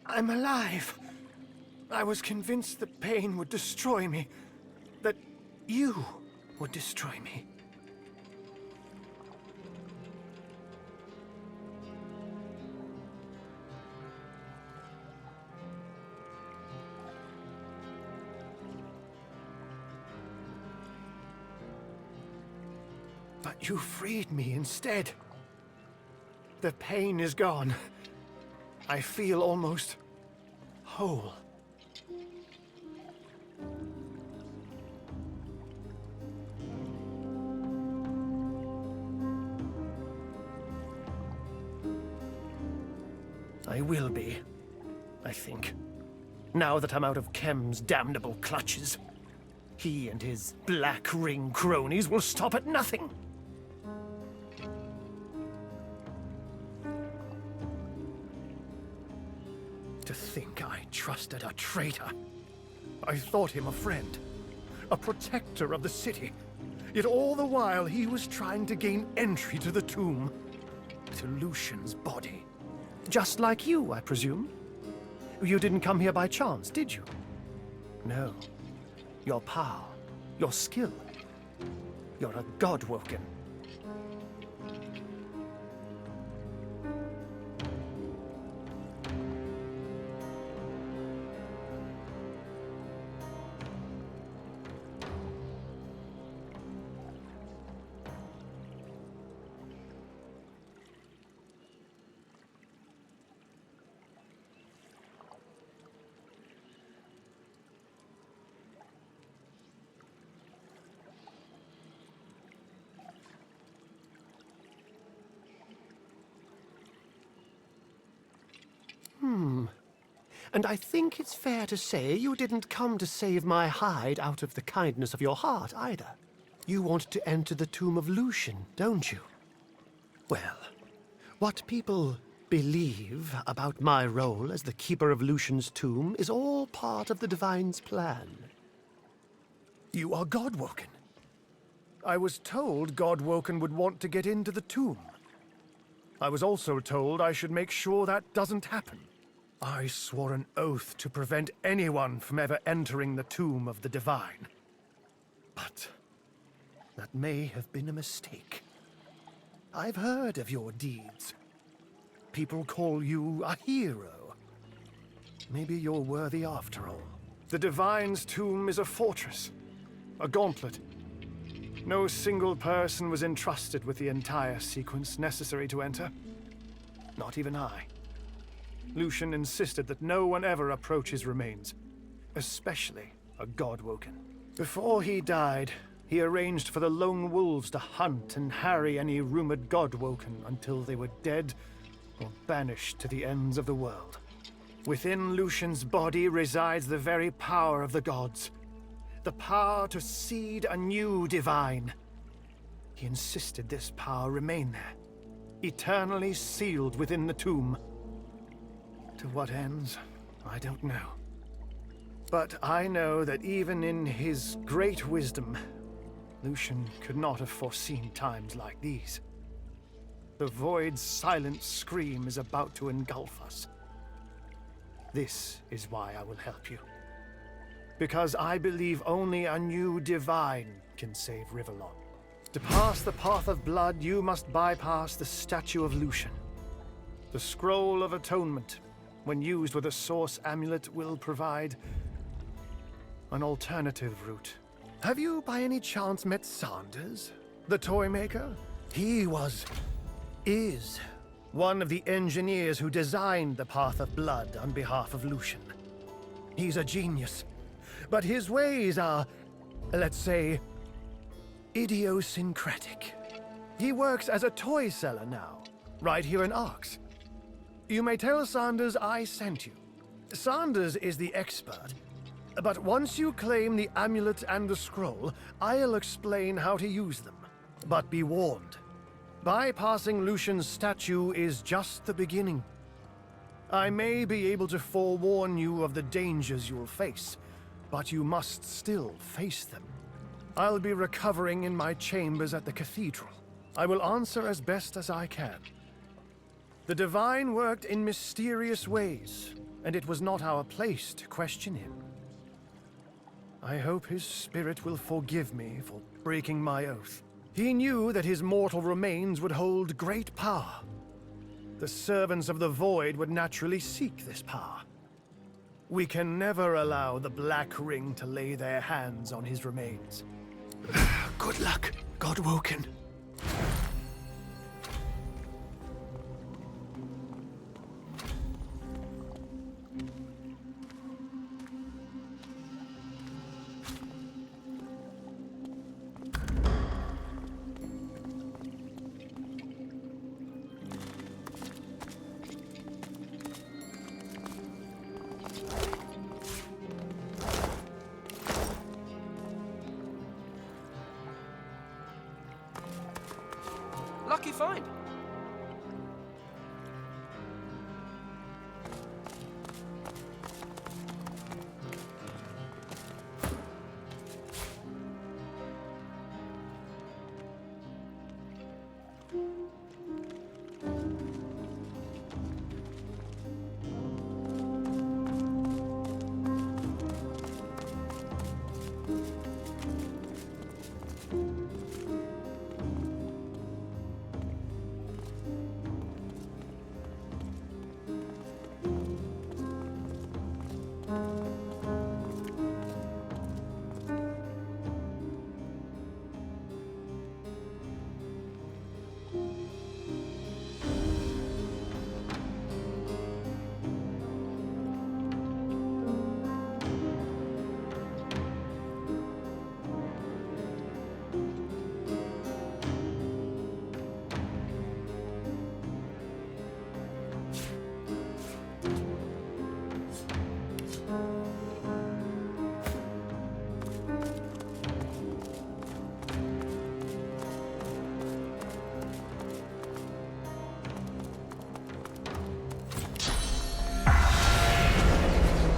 I'm alive. I was convinced the pain would destroy me. That you would destroy me. But you freed me instead. The pain is gone. I feel almost whole. I will be, I think. Now that I'm out of Kem's damnable clutches. He and his Black Ring cronies will stop at nothing. To think I trusted a traitor. I thought him a friend, a protector of the city. Yet all the while he was trying to gain entry to the tomb, to Lucian's body. Just like you, I presume? You didn't come here by chance, did you? No. Your power, your skill. You're a Godwoken. And I think it's fair to say you didn't come to save my hide out of the kindness of your heart, either. You want to enter the tomb of Lucian, don't you? Well, what people believe about my role as the keeper of Lucian's tomb is all part of the Divine's plan. You are Godwoken. I was told Godwoken would want to get into the tomb. I was also told I should make sure that doesn't happen. I swore an oath to prevent anyone from ever entering the tomb of the Divine. But that may have been a mistake. I've heard of your deeds. People call you a hero. Maybe you're worthy after all. The Divine's tomb is a fortress, a gauntlet. No single person was entrusted with the entire sequence necessary to enter. Not even I. Lucian insisted that no one ever approach his remains, especially a Godwoken. Before he died, he arranged for the lone wolves to hunt and harry any rumored Godwoken until they were dead or banished to the ends of the world. Within Lucian's body resides the very power of the gods, the power to seed a new Divine. He insisted this power remain there, eternally sealed within the tomb. To what ends, I don't know. But I know that even in his great wisdom, Lucian could not have foreseen times like these. The Void's silent scream is about to engulf us. This is why I will help you. Because I believe only a new Divine can save Rivellon. To pass the path of blood, you must bypass the statue of Lucian. The Scroll of Atonement, when used with a Source amulet, will provide an alternative route. Have you by any chance met Sanders, the toy maker? He is one of the engineers who designed the Path of Blood on behalf of Lucian. He's a genius, but his ways are, let's say, idiosyncratic. He works as a toy seller now, right here in Arx. You may tell Sanders I sent you. Sanders is the expert, but once you claim the amulet and the scroll, I'll explain how to use them. But be warned, bypassing Lucian's statue is just the beginning. I may be able to forewarn you of the dangers you'll face, but you must still face them. I'll be recovering in my chambers at the cathedral. I will answer as best as I can. The Divine worked in mysterious ways, and it was not our place to question him. I hope his spirit will forgive me for breaking my oath. He knew that his mortal remains would hold great power. The servants of the Void would naturally seek this power. We can never allow the Black Ring to lay their hands on his remains. Good luck, Godwoken. Lucky find.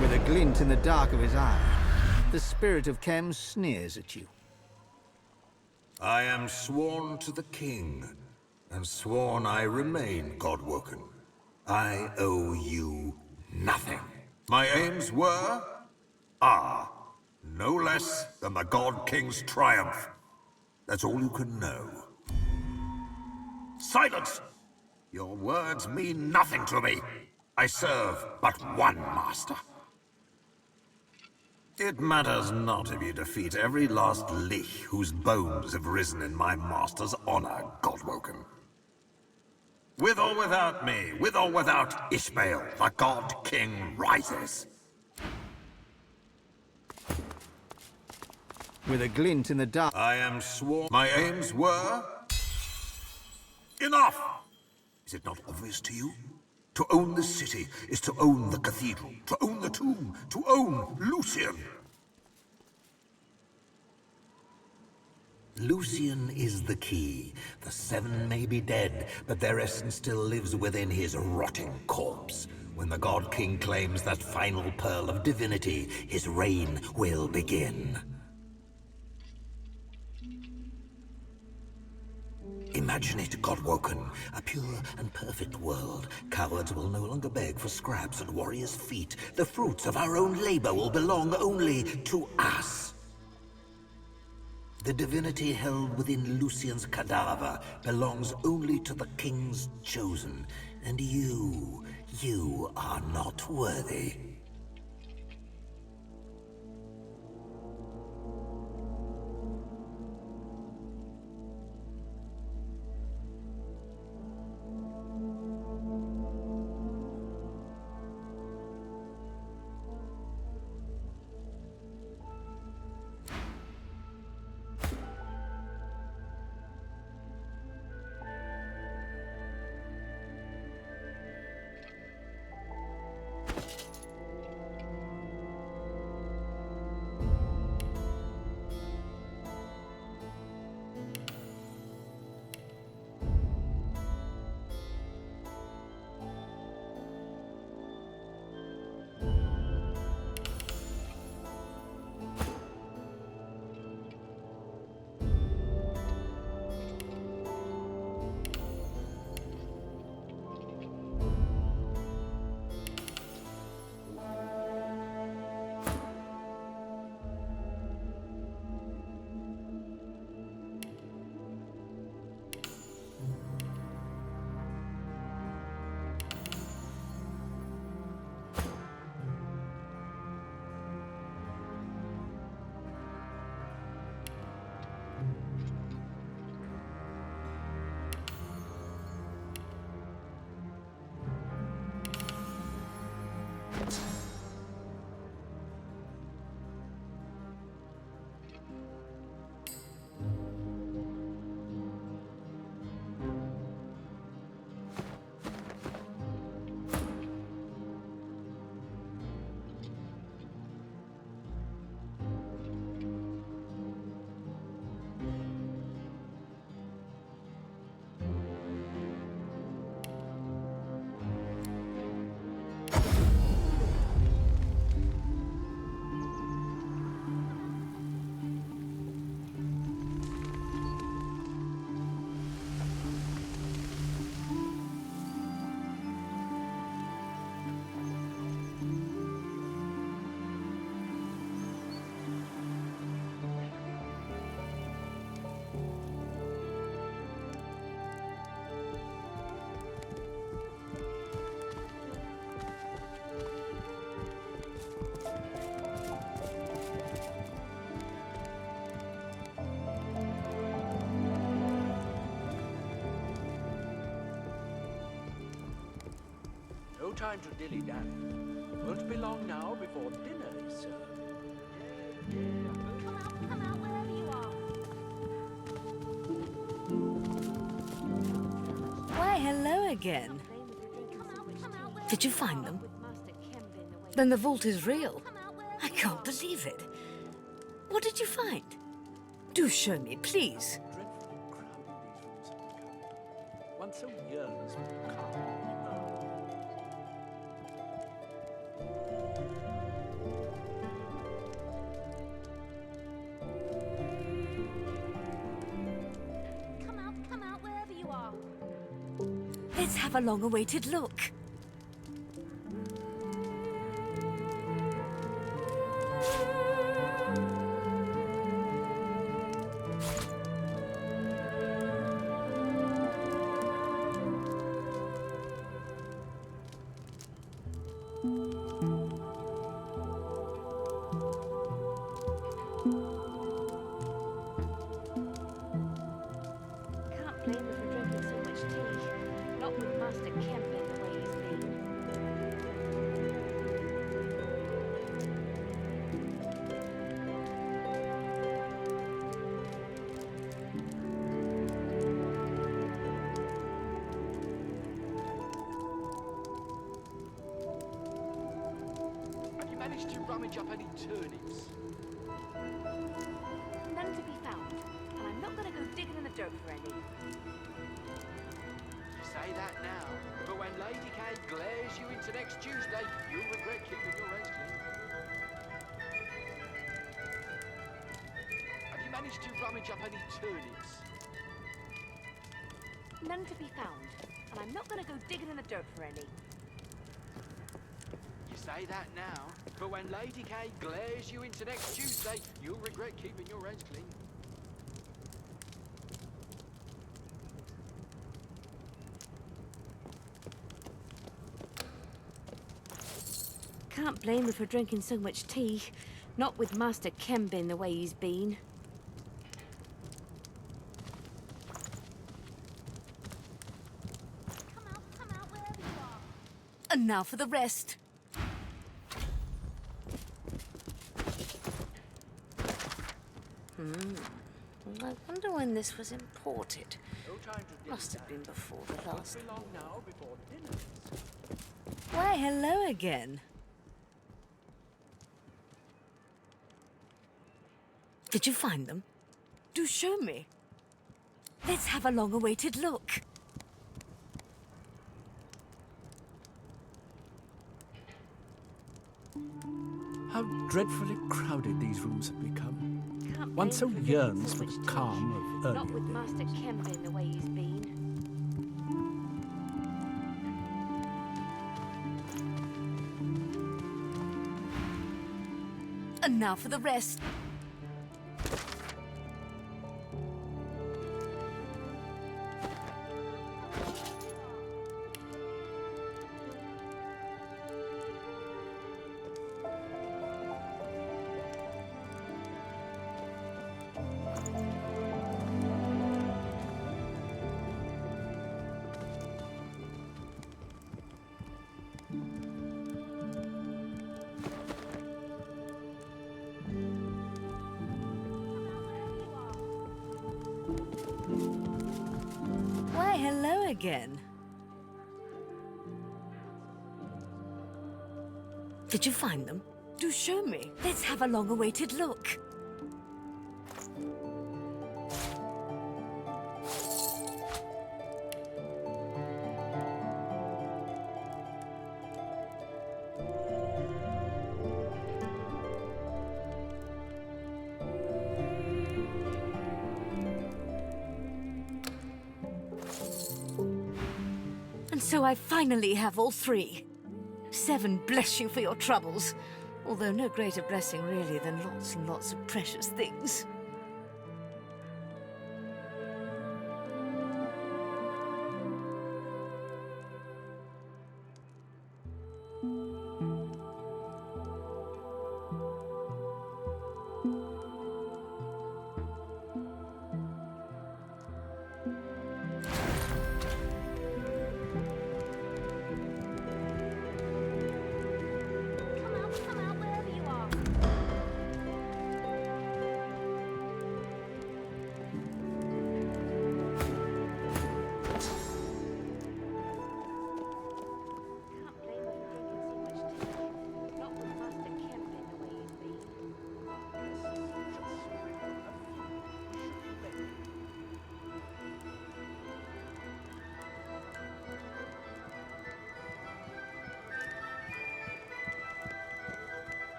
With a glint in the dark of his eye, the spirit of Kem sneers at you. I am sworn to the king, and sworn I remain, Godwoken. I owe you nothing. My aims are, no less than the God King's triumph. That's all you can know. Silence! Your words mean nothing to me. I serve but one master. It matters not if you defeat every last lich whose bones have risen in my master's honor, Godwoken. With or without me, with or without Ishmael, the God King rises. With a glint in the dark... I am sworn... My aims were... Enough! Is it not obvious to you? To own the city is to own the cathedral, to own the tomb, to own Lucian. Lucian is the key. The seven may be dead, but their essence still lives within his rotting corpse. When the God King claims that final pearl of divinity, his reign will begin. Imagine it, Godwoken, a pure and perfect world. Cowards will no longer beg for scraps at warriors' feet. The fruits of our own labor will belong only to us. The divinity held within Lucian's cadaver belongs only to the King's chosen. And you are not worthy. time to dilly-dally. Won't be long now before dinner is served. Come out wherever you are. Why, hello again. Did you find them? Then the vault is real. I can't believe it. What did you find? Do show me, please. One so yearns for the calm of Come out wherever you are. Let's have a long-awaited look. Can't blame her for drinking so much tea. Not with Master Kemp in the way he's been. Have you managed to rummage up any turnips? None to be found. And I'm not gonna go digging in the dirt for any. You say that now, but when Lady Kay glares you into next Tuesday, you'll regret keeping your hands clean. Have you managed to rummage up any turnips? None to be found. And I'm not gonna go digging in the dirt for any. You say that now, but when Lady Kay glares you into next Tuesday, you'll regret keeping your hands clean. Can't blame her for drinking so much tea. Not with Master Kemp in the way he's been. Come out wherever you are. And now for the rest. I wonder when this was imported. no time to Must have been before the last. Won't be long now before dinner is served. Why, hello again. Did you find them? Do show me. Let's have a long-awaited look. How dreadfully crowded these rooms have become. Can't One blame so her for yearns drinking for so the much calm tea. of Not earlier with Master days. Kemp in the way he's been. And now for the rest. Why, hello again. Did you find them? Do show me. Let's have a long-awaited look. And so I finally have all three. 7 bless you for your troubles. Although no greater blessing really than lots and lots of precious things.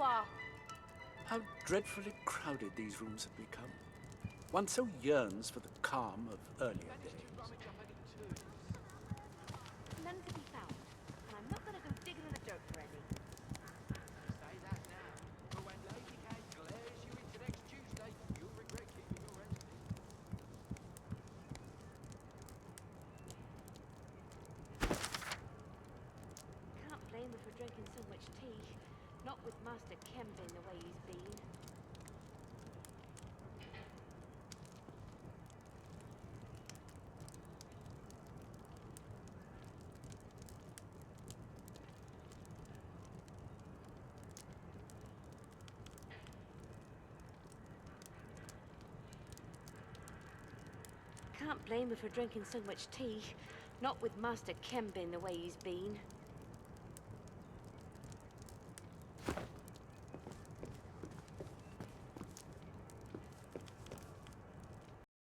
are. How dreadfully crowded these rooms have become. One so yearns for the calm of earlier days. None to be found. And I'm not gonna go digging in the dirt for any. Say that now, but when Lady Kate glares you into next Tuesday, you'll regret keeping your recipe. Can't blame her for drinking so much tea. Not with Master Kem being the way he's been. Can't blame her for drinking so much tea. Not with Master Kem being the way he's been.